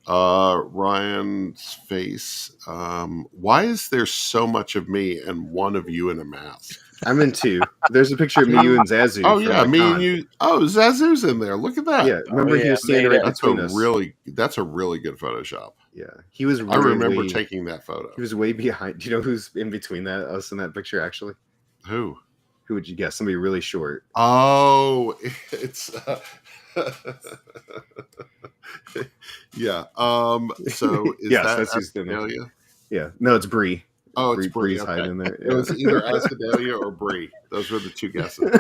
Ryan's face. Why is there so much of me and one of you in a mask? I'm in 2. There's a picture of me, you, and Zazu. Oh yeah, me and you. Oh, Zazu's in there. Look at that. Yeah, remember he was standing right between us. That's a really good Photoshop. Yeah, he was. I remember taking that photo. He was way behind. Do you know who's in between us in that picture? Actually, who? Who would you guess? Somebody really short. Oh, it's. Yeah. So is that's who's Ascadelia? Yeah. No, it's Bree. Oh, it's Bree. Okay. Hiding in there. It was either Ascadelia or Bree. Those were the two guesses.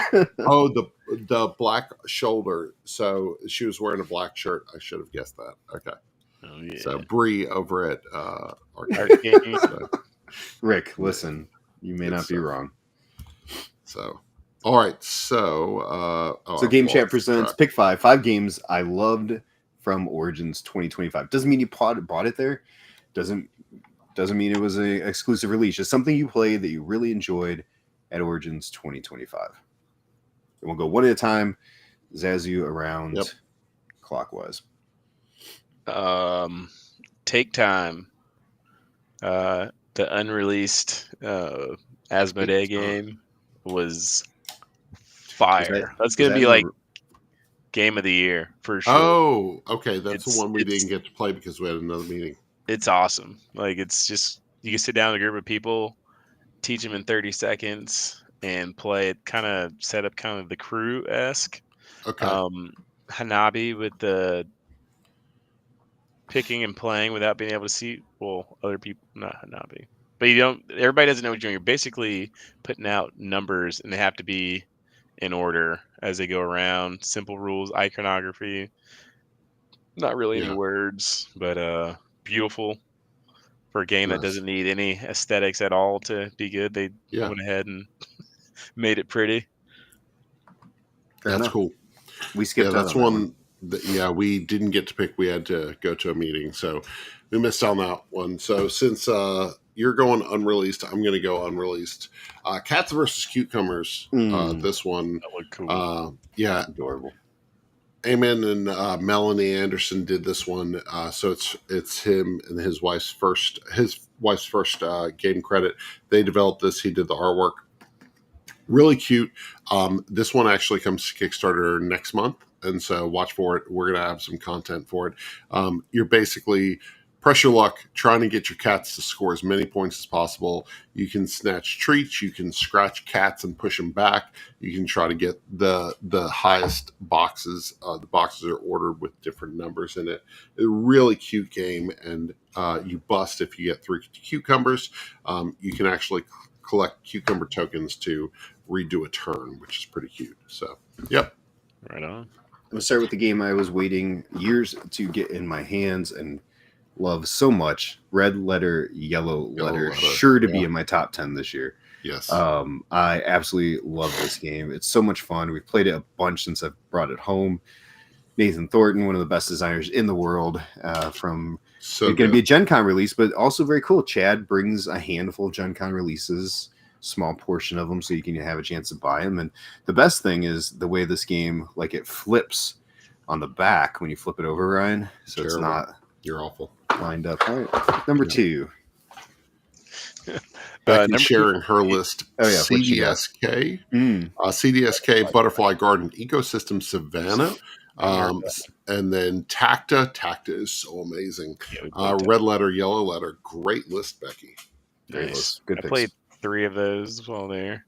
Oh, the black shoulder. So she was wearing a black shirt. I should have guessed that. Okay. Oh, yeah. So Bree over at Arcade. Rick, listen, you may not be wrong. So, all right. So, Game Chat presents Pick 5. 5 games I loved from Origins 2025. Doesn't mean you bought it there. Doesn't mean it was an exclusive release. It's something you played that you really enjoyed at Origins 2025. And we'll go one at a time. Zazu around clockwise. Take Time. The unreleased Asmodee game was fire. That's going to be like game of the year for sure. Oh, okay. That's the one we didn't get to play because we had another meeting. It's awesome. Like, it's just, you can sit down with a group of people, teach them in 30 seconds, and play it, kind of set up kind of the Crew-esque. Okay. Hanabi with the picking and playing without being able to see, other people, not Hanabi. But everybody doesn't know what you're doing. You're basically putting out numbers, and they have to be in order as they go around. Simple rules, iconography, not really any words, but beautiful for a game that doesn't need any aesthetics at all to be good. They went ahead and made it pretty. That's cool. We skipped that's one. We didn't get to pick. We had to go to a meeting, so we missed on that one. So since you're going unreleased, I'm going to go unreleased. Cats versus Cucumbers. This one. That looked cool. Yeah. Adorable. Amen and Melanie Anderson did this one. So it's him and his wife's first game credit. They developed this. He did the artwork. Really cute. This one actually comes to Kickstarter next month, and so watch for it. We're gonna have some content for it. You're basically press your luck, trying to get your cats to score as many points as possible. You can snatch treats, you can scratch cats and push them back. You can try to get the highest boxes. The boxes are ordered with different numbers in it. A really cute game, and you bust if you get 3 cucumbers. You can actually collect cucumber tokens to redo a turn, which is pretty cute. So, yep. Right on. I'm gonna start with the game I was waiting years to get in my hands and love so much. Red Letter, Yellow Letter, sure to be in my top 10 this year. Yes. I absolutely love this game. It's so much fun. We've played it a bunch since I've brought it home. Nathan Thornton, one of the best designers in the world, from so it's going to be a Gen Con release, but also very cool. Chad brings a handful of Gen Con releases, small portion of them, so you can have a chance to buy them. And the best thing is the way this game, like, it flips on the back when you flip it over, Ryan. So Terrible. It's not You're awful. lined up. All right. Number 2. Becky sharing her list. Oh, yeah. CDSK. CDSK Butterfly Garden Ecosystem Savannah. And then Tacta. Tacta is so amazing. Yeah, Red Letter, Yellow Letter. Great list, Becky. Great Nice. list. Good I picks. played 3 of those while there.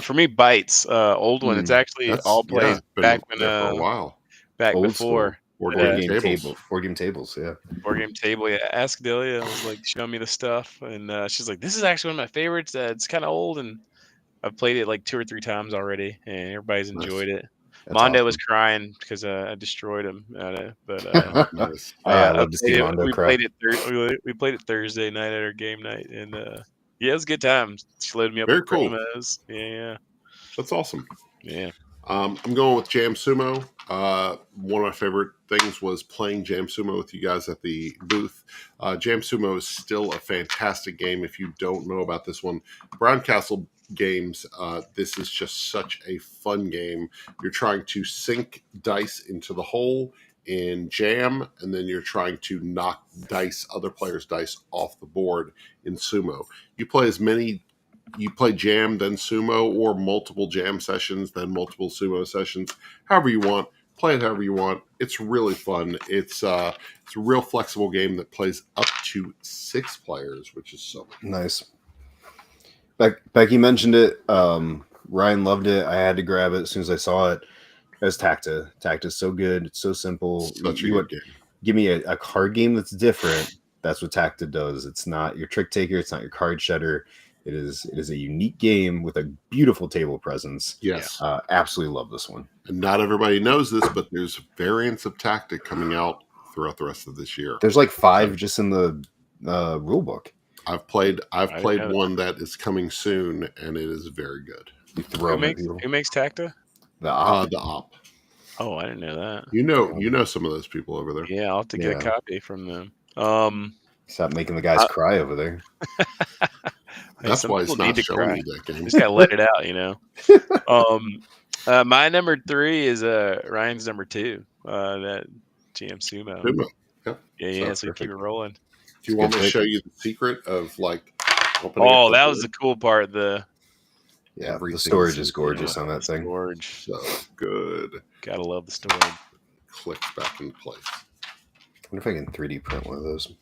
For me, Bites, old one. It's actually all played back when for a while. Back old before. Board game tables, yeah. Board game table, yeah. Ask Delia was like showing me the stuff, and she's like, "This is actually one of my favorites. It's kind of old, and I've played it like 2 or 3 times already, and everybody's enjoyed it." Mondo was crying because I destroyed him at it, but Nice. I love to see Mondo cry. We played it Thursday night at our game night, and yeah, it was a good time. She loaded me up Very with cool. promos. Yeah, that's awesome. Yeah. I'm going with Jam Sumo. One of my favorite things was playing Jam Sumo with you guys at the booth. Jam Sumo is still a fantastic game. If you don't know about this one, Brown Castle games, this is just such a fun game. You're trying to sink dice into the hole in Jam, and then you're trying to knock other players' dice off the board in Sumo. You play Jam, then Sumo, or multiple Jam sessions, then multiple Sumo sessions. However you want. Play it however you want. It's really fun. It's a real flexible game that plays up to 6 players, which is so nice. Becky mentioned it. Ryan loved it. I had to grab it as soon as I saw it. As Tacta. Tacta's so good. It's so simple. Such a good game. Give me a card game that's different. That's what Tacta does. It's not your trick taker. It's not your card shedder. It is a unique game with a beautiful table presence. Yes. Absolutely love this one. And not everybody knows this, but there's variants of Tactic coming out throughout the rest of this year. There's like 5 just in the rule book. I've played one that is coming soon, and it is very good. Who makes Tacta? The Op. The Op. Oh, I didn't know that. You know some of those people over there. Yeah, I'll have to get a copy from them. Stop making the guys cry over there. That's why it's not showing you that game. Just gotta let it out, you know. My number 3 is Ryan's number 2. That Jam Sumo. Yeah. So keep it rolling. Do you want me to show you the secret of like? Oh, that was the cool part. The storage is gorgeous on that thing. Storage, so good. Gotta love the storage. Clicks back into place. I wonder if I can 3D print one of those.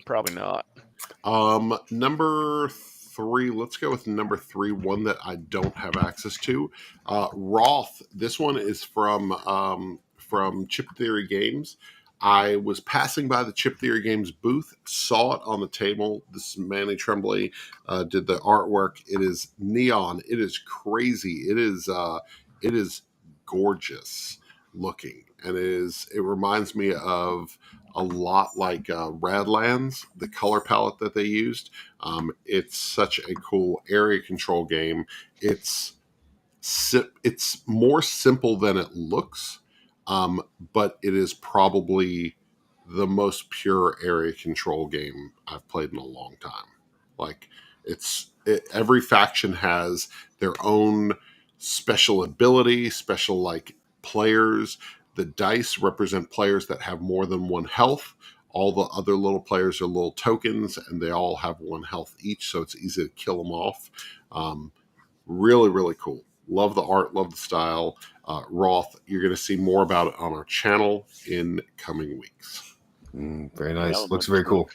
Probably not. Number 3. Let's go with number 3. One that I don't have access to. Roth. This one is from Chip Theory Games. I was passing by the Chip Theory Games booth, saw it on the table. This Manny Tremblay did the artwork. It is neon. It is crazy. It is gorgeous looking, and it reminds me of a lot like Radlands, the color palette that they used. It's such a cool area control game. It's more simple than it looks. But it is probably the most pure area control game I've played in a long time. Like every faction has their own special ability, special like players. The dice represent players that have more than 1 health. All the other little players are little tokens, and they all have 1 health each, so it's easy to kill them off. Really, really cool. Love the art, love the style. Roth, you're going to see more about it on our channel in coming weeks. Very nice. Looks very cool.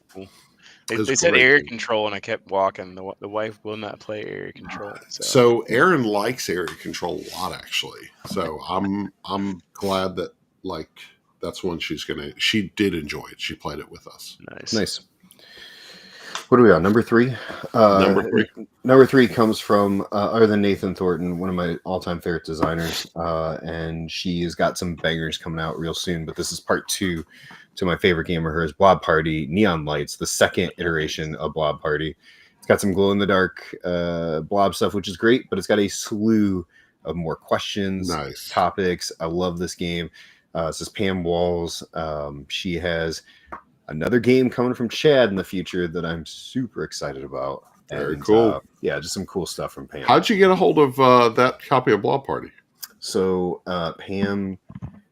They said area control, and I kept walking. The wife will not play area control. So Erin likes area control a lot, actually. So I'm glad that that's one she did enjoy it. She played it with us. Nice. What are we on? Number 3? Number 3 comes from other than Nathan Thornton, one of my all-time favorite designers. And she's got some bangers coming out real soon. But this is part 2 to my favorite game of hers, Blob Party Neon Lights, the second iteration of Blob Party. It's got some glow-in-the-dark blob stuff, which is great, but it's got a slew of more questions, topics. I love this game. This is Pam Walls. She has another game coming from Chad in the future that I'm super excited about. Very cool. Just some cool stuff from Pam. How'd you get a hold of that copy of Blob Party? So Pam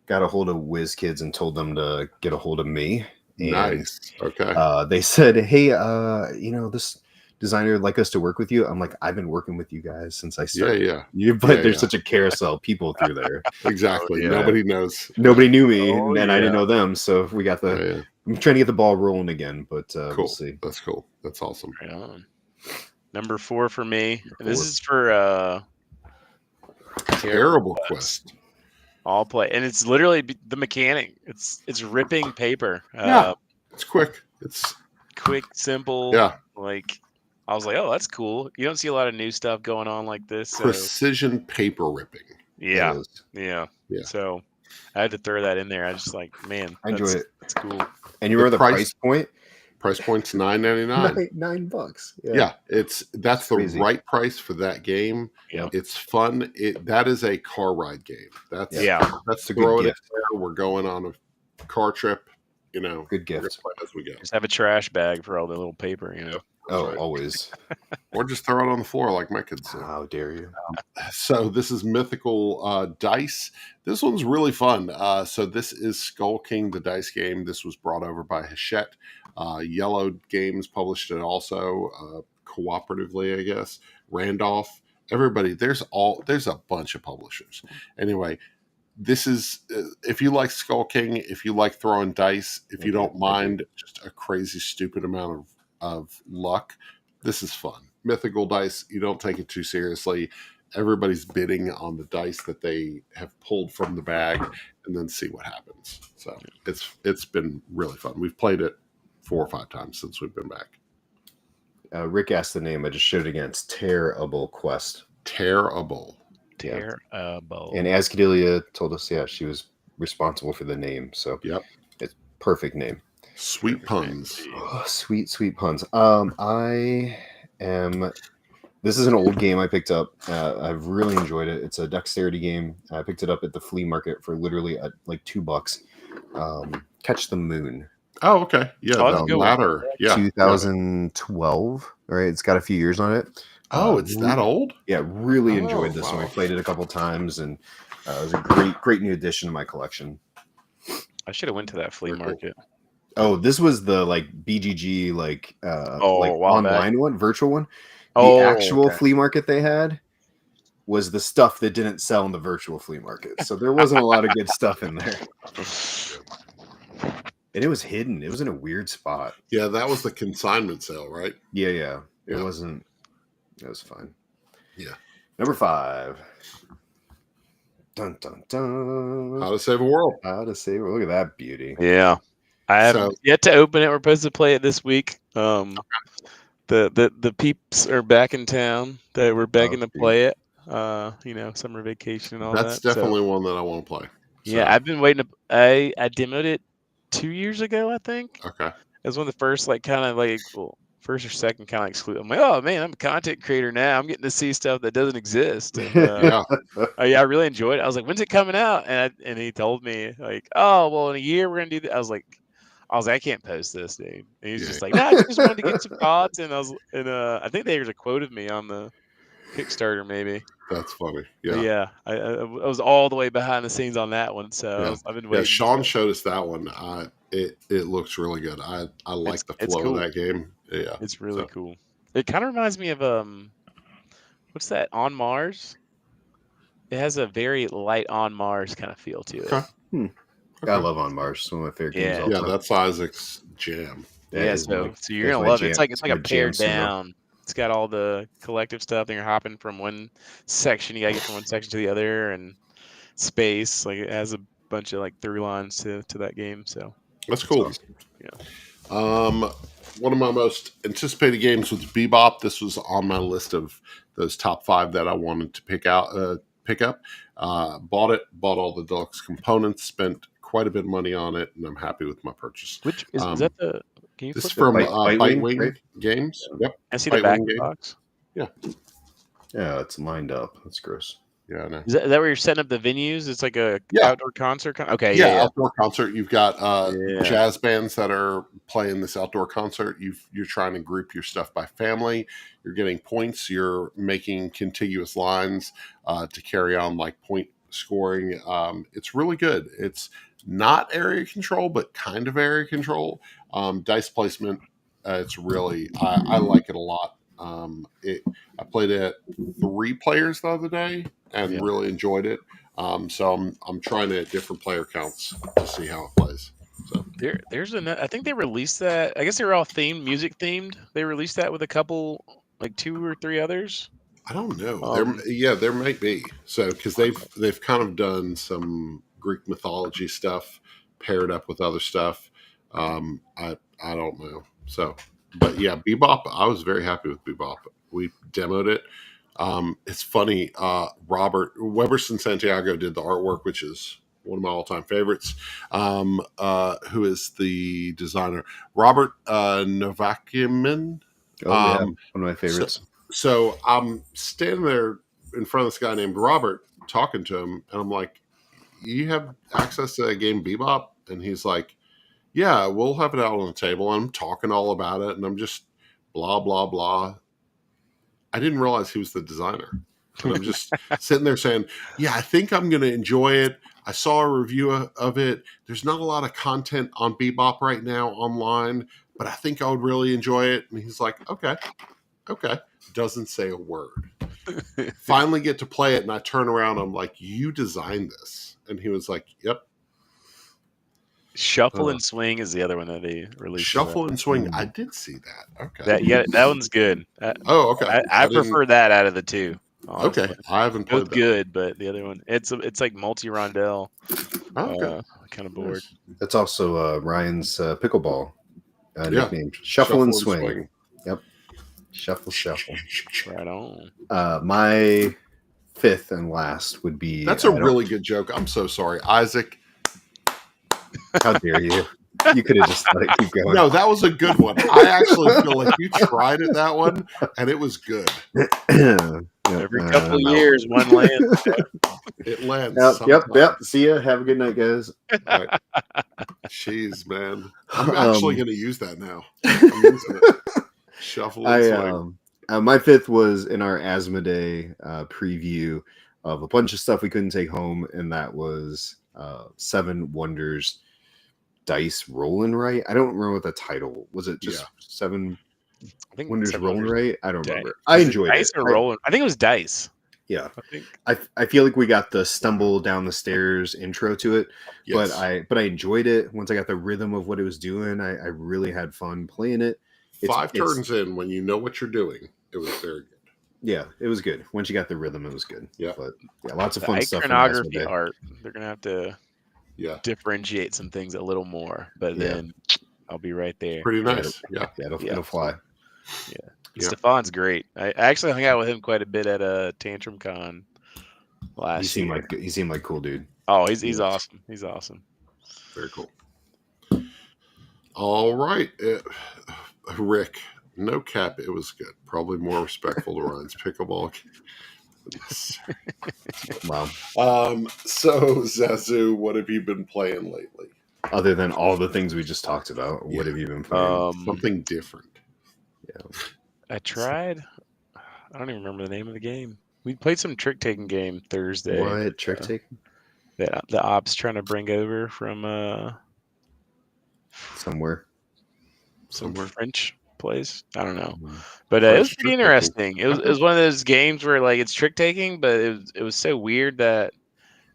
got a hold of WizKids and told them to get a hold of me. And, nice. Okay. They said, hey, this designer would like us to work with you. I'm like, I've been working with you guys since I started. There's such a carousel of people through there. Exactly. Nobody knows. Nobody knew me, and I didn't know them. So we got I'm trying to get the ball rolling again, but cool. We'll see. That's cool. That's awesome. Right on. Number 4 for me. This is for Terrible Quest. All play, and it's literally the mechanic. It's ripping paper. It's quick. It's quick, simple. Yeah. Like I was like, oh, that's cool. You don't see a lot of new stuff going on like this. Precision paper ripping. Yeah. So I had to throw that in there. I just man, I enjoy it. It's cool. And you remember the price point? Price point's $9.99. $9. Yeah, that's the right price for that game. Yeah, it's fun. That is a car ride game. That's a throw good it gift. in there. We're going on a car trip. Good gift as we go. Just have a trash bag for all the little paper. Oh, right. Always. Or just throw it on the floor like my kids do. How dare you? So this is Mythical Dice. This one's really fun. So this is Skull King, the dice game. This was brought over by Hachette. Yellow Games published it also cooperatively, I guess. Randolph. Everybody. There's a bunch of publishers. Anyway, this is if you like Skull King, if you like throwing dice, if you don't mind just a crazy stupid amount of luck, this is fun. Mythical dice, you don't take it too seriously. Everybody's bidding on the dice that they have pulled from the bag and then see what happens. So it's been really fun. We've played it 4 or 5 times since we've been back. Rick asked the name. I just showed it again. It's Terrible Quest. Terrible. Terrible. And Ascadelia told us, she was responsible for the name. So it's perfect name. Sweet puns. Oh, sweet puns. This is an old game I picked up. I've really enjoyed it. It's a dexterity game. I picked it up at the flea market for literally like $2. Catch the Moon. Oh, okay. Yeah, the ladder. Yeah. 2012. All right. It's got a few years on it. Oh, it's that old? Yeah, really enjoyed this one. I played it a couple times, and it was a great new addition to my collection. I should have went to that flea market. Oh, this was the BGG online one, virtual one. The actual flea market they had was the stuff that didn't sell in the virtual flea market. So there wasn't a lot of good stuff in there. And it was hidden. It was in a weird spot. Yeah, that was the consignment sale, right? Yeah. It wasn't. It was fine. Yeah. Number 5. Dun dun dun. How to Save a World. How to Save a World. Look at that beauty. Yeah. I haven't yet to open it. We're supposed to play it this week. The peeps are back in town. They were begging to play it. Summer vacation and all that. That's definitely one that I want to play. So. Yeah, I've been waiting to. I demoed it 2 years ago, I think. Okay. It was one of the first first or second kind of exclude. I'm like, oh man, I'm a content creator now. I'm getting to see stuff that doesn't exist. And, I really enjoyed it. I was like, when's it coming out? And he told me oh, well, in a year we're gonna do that. I was like, I can't post this, dude. And he's just like, no, I just wanted to get some thoughts. And I think they quoted me on the Kickstarter, maybe. That's funny. But Yeah. yeah, I was all the way behind the scenes on that one, so I've been Yeah, waiting. Sean showed us that one. It looks really good. I like the It's flow of cool. that game. Yeah. It's really So cool. It kind of reminds me of what's that, On Mars? It has a very light On Mars kind of feel to it. okay. I Okay. love On Mars. It's one of my favorite games of Yeah. all Yeah, time. that's Isaac's jam. That Yeah, is so you're that's gonna my love it. jam. It's It's like my a jam pared cinema. down. It's got all the collective stuff, and you're hopping from one section. You gotta get from one section to the other, and space. Like it has a bunch of like through lines to that game. So That's That's cool. awesome. One of my most anticipated games was Bebop. This was on my list of those top 5 that I wanted to pick up. Bought it, bought all the deluxe components, spent quite a bit of money on it, and I'm happy with my purchase. which is that the? Can you This is flip from the? Bitewing, right? Games. Yep, I see the back Bitewing of the game. box. Yeah, Yeah, it's lined up. That's gross. yeah, I know. Is that where you're setting up the venues? It's like a Yeah. outdoor concert. Okay, Yeah, yeah. outdoor concert. You've got Yeah. jazz bands that are playing this outdoor concert. You're trying to group your stuff by family. You're getting points. You're making contiguous lines to carry on like point scoring. It's really good. It's not area control, but kind of area control. Dice placement. It's really I like it a lot. I played it 3 players the other day and Yeah. really enjoyed it. So I'm trying it at different player counts to see how it plays. So There's I think they released that. I guess they were all music themed. They released that with a couple, like 2 or 3 others. I don't know. Um, There might be. So because they've kind of done some Greek mythology stuff paired up with other stuff. I don't know. So, but yeah, Bebop. I was very happy with Bebop. We demoed it. It's funny. Robert Weberson Santiago did the artwork, which is one of my all-time favorites. Who is the designer? Robert Novakimin. Oh yeah, Um, one of my favorites. So I'm standing there in front of this guy named Robert, talking to him, and I'm like, "You have access to that game Bebop?" And he's like, "Yeah, we'll have it out on the table." And I'm talking all about it, and I'm just blah blah blah. I didn't realize he was the designer. And I'm just sitting there saying, "Yeah, I think I'm going to enjoy it. I saw a review of it. There's not a lot of content on Bebop right now online, but I think I would really enjoy it." And he's like, "Okay." Doesn't say a word. Finally get to play it, and I turn around. I'm like, "You designed this?" And he was like, "Yep." Shuffle and Swing is the other one that they released. Shuffle and Swing. I did see that. Okay. That one's good. Oh, okay. I prefer that out of the 2. Honestly. Okay, I haven't played Both that. good, but the other one, it's like multi-rondelle Okay. kind of board. That's also Ryan's pickleball Yeah. nickname. Shuffle and swing. Yep. Shuffle. Right on. My 5th and last would be. That's a really good joke. I'm so sorry, Isaac. How dare you? You could have just let it keep going. No, that was a good one. I actually feel like you tried it that one, and it was good. Every couple of years, one lands. It lands. Yep. See ya. Have a good night, guys. Right. Jeez, man. I'm actually going to use that now. I'm using it. Shuffle and swing. My 5th was in our Asmodee preview of a bunch of stuff we couldn't take home, and that was 7 Wonders Dice Rolling Right. I don't remember what the title was. It just 7 I think Wonders Rolling Right. I don't remember. I enjoyed dice it. Or rolling. I think it was dice. Yeah, I think. I feel like we got the stumble down the stairs intro to it, but I enjoyed it once I got the rhythm of what it was doing. I really had fun playing it. 5 turns in, when you know what you're doing, it was very good. Yeah, it was good. Once you got the rhythm, it was good. Yeah, but yeah, lots of fun stuff. Iconography art. They're gonna have to differentiate some things a little more, but then I'll be right there. Pretty nice. It'll fly. Yeah. Stefan's great. I actually hung out with him quite a bit at a Tantrum Con last year. He seemed like a cool dude. Oh, he's awesome. He's awesome. Very cool. All right, Rick. No cap, it was good. Probably more respectful to Ryan's pickleball. Wow. So Zazu, what have you been playing lately? Other than all the things we just talked about, what have you been playing? Something different. Yeah. I tried. I don't even remember the name of the game. We played some trick taking game Thursday. What trick taking? That the ops trying to bring over from Somewhere. some Somewhere. French place. I don't know, Mm. but it was French pretty trick-taking. interesting. It was Okay. one of those games where like it's trick taking, but it was so weird that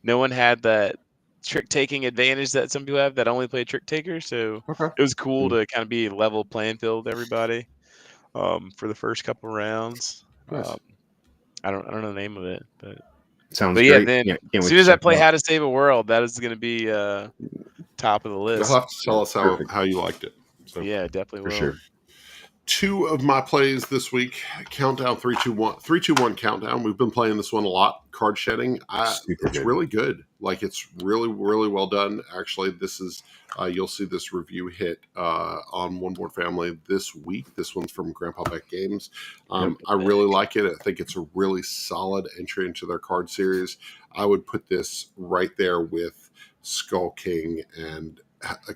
no one had that trick taking advantage that some people have that only play trick takers. So Okay. it was cool Mm. to kind of be a level playing field with everybody for the first couple rounds. Nice. I don't know the name of it, Sounds but yeah, great. then Can't as wait soon to as I check it play out. How to Save a World, that is going to be top of the You'll list. have to tell us Perfect. how you liked it. So. Yeah, definitely For will. sure. 2 of my plays this week. Countdown 3-2-1 countdown. We've been playing this one a lot. Card shedding. Super It's good. really good. Like it's really well done. Actually, this is you'll see this review hit on One Board Family this week. This one's from Grandpa Beck Games. Yep. I really like it. I think it's a really solid entry into their card series. I would put this right there with Skull King and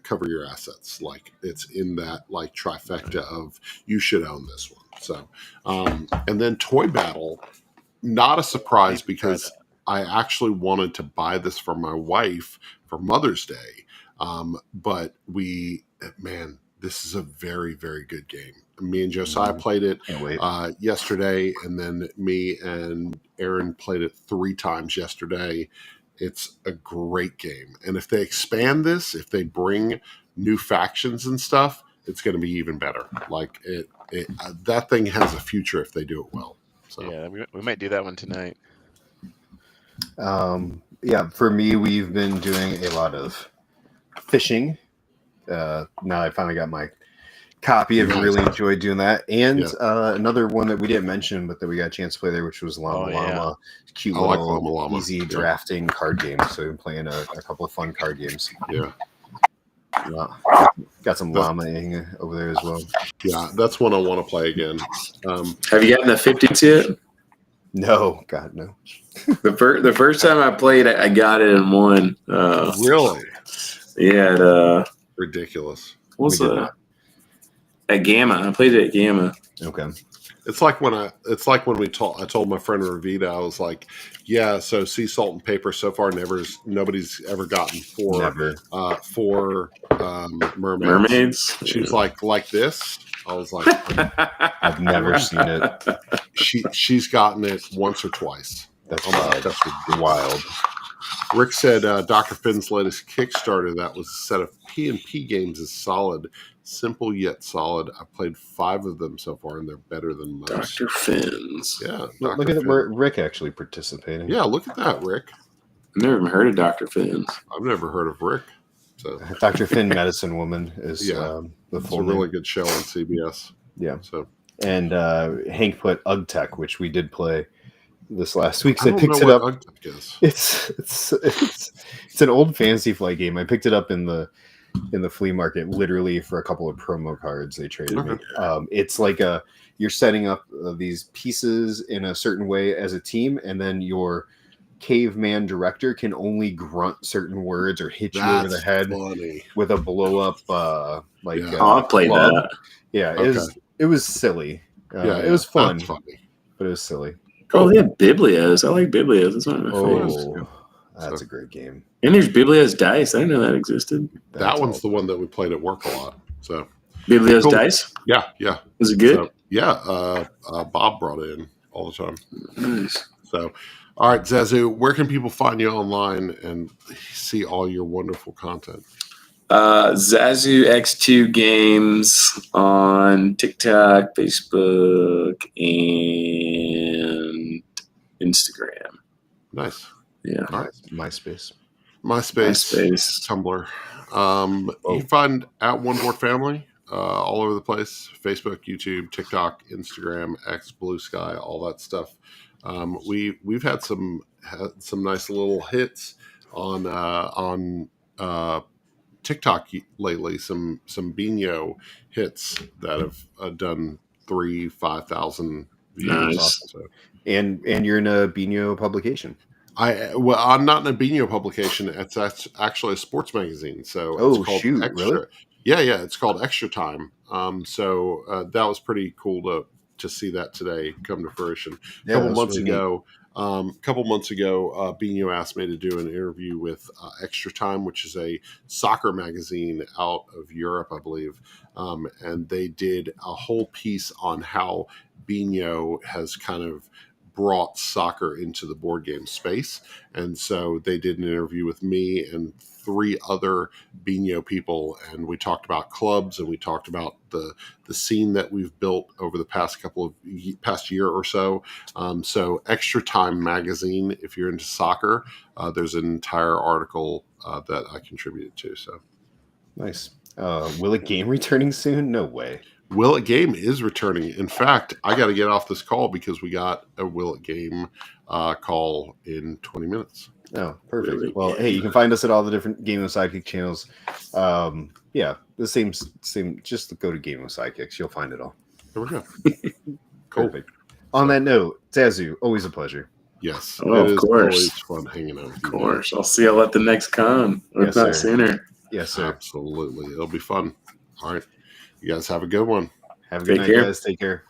Cover Your Assets. Like it's in that like trifecta of you should own this one. So and then Toy Battle, not a surprise because I actually wanted to buy this for my wife for Mother's Day, but this is a very good game. Me and Josiah played it Can't wait. yesterday, and then me and Aaron played it 3 times yesterday. It's a great game. And if they expand this, if they bring new factions and stuff, it's going to be even better. Like that thing has a future if they do it well. So Yeah, we might do that one tonight. Yeah, for me, we've been doing a lot of fishing. Now I finally got my copy. I've really enjoyed doing that. And another one that we didn't mention, but that we got a chance to play there, which was Llama Llama. Cute little, like Llama Llama. easy drafting card game. So we've been playing a couple of fun card games. Yeah. Got some llama-ing over there as well. Yeah, that's one I want to play again. Have you gotten the 50s yet? No, God, no. The first time I played, I got it in one. Really? Yeah, Ridiculous. What's at Gamma? I played it at Gamma. Okay. It's like when I told my friend Ravita, I was like, yeah, so sea salt and paper so far nobody's ever gotten 4 mermaids. She was like this. I was like, I've never seen it. She's gotten it once or twice. That's wild. Rick said Dr. Finn's latest Kickstarter that was a set of P&P games is solid. Simple yet solid. I've played 5 of them so far, and they're better than most. Dr. Finn's. Yeah. Look at Rick actually participating. Yeah, look at that, Rick. I've never even heard of Dr. Finn's. I've never heard of Rick. So Dr. Finn, Medicine Woman is the full name. really good show on CBS. Yeah. So and Hank put UGTech, which we did play this last week. So I don't picked know it what up. UGTech is. It's an old Fantasy Flight game. I picked it up in the flea market, literally for a couple of promo cards they traded me. It's like you're setting up these pieces in a certain way as a team, and then your caveman director can only grunt certain words or hit you over the head with a blow up I played that. Yeah, it was silly. It was fun, but it was silly. Oh, they have Biblios. I like Biblios. That's one of my favorites. That's a great game. And there's Biblios Dice. I didn't know that existed. That one's the one that we played at work a lot. So Biblios Dice? Yeah. Was it good? So, Bob brought it in all the time. Nice. So, all right, Zazu, where can people find you online and see all your wonderful content? Zazu X2 Games on TikTok, Facebook, and Instagram. Nice. Yeah. All right. MySpace, Tumblr. You can find at One Board Family all over the place: Facebook, YouTube, TikTok, Instagram, X, Blue Sky, all that stuff. We've had some nice little hits on TikTok lately. Some Bino hits that have done 3,000-5,000 views. Nice. So. And you're in a Bino publication. I'm not in a Bino publication. It's actually a sports magazine. So it's called Extra. Really? Yeah, it's called Extra Time. So that was pretty cool to see that today come to fruition. Yeah, that's really neat. Couple months ago, Bino asked me to do an interview with Extra Time, which is a soccer magazine out of Europe, I believe. And they did a whole piece on how Bino has kind of brought soccer into the board game space. And so they did an interview with me and 3 other Bino people, and we talked about clubs, and we talked about the scene that we've built over the past year or so. So Extra Time magazine, if you're into soccer, there's an entire article that I contributed to. So nice. Will it game returning soon? No way. Will It Game is returning. In fact, I got to get off this call because we got a Will It Game call in 20 minutes. Oh, perfect. Really? Well, hey, you can find us at all the different Game of Sidekick channels. Yeah, the same. Just go to Game of Sidekicks. You'll find it all. There we go. Cool. Perfect. On that note, Zazu, always a pleasure. Yes. Oh, it of is course. always fun hanging out with you. Of course. I'll see you at the next con. If Yes, not sir. sooner. Yes, sir. Absolutely. It'll be fun. All right. You guys have a good one. Have a good Take night, care. guys. Take care.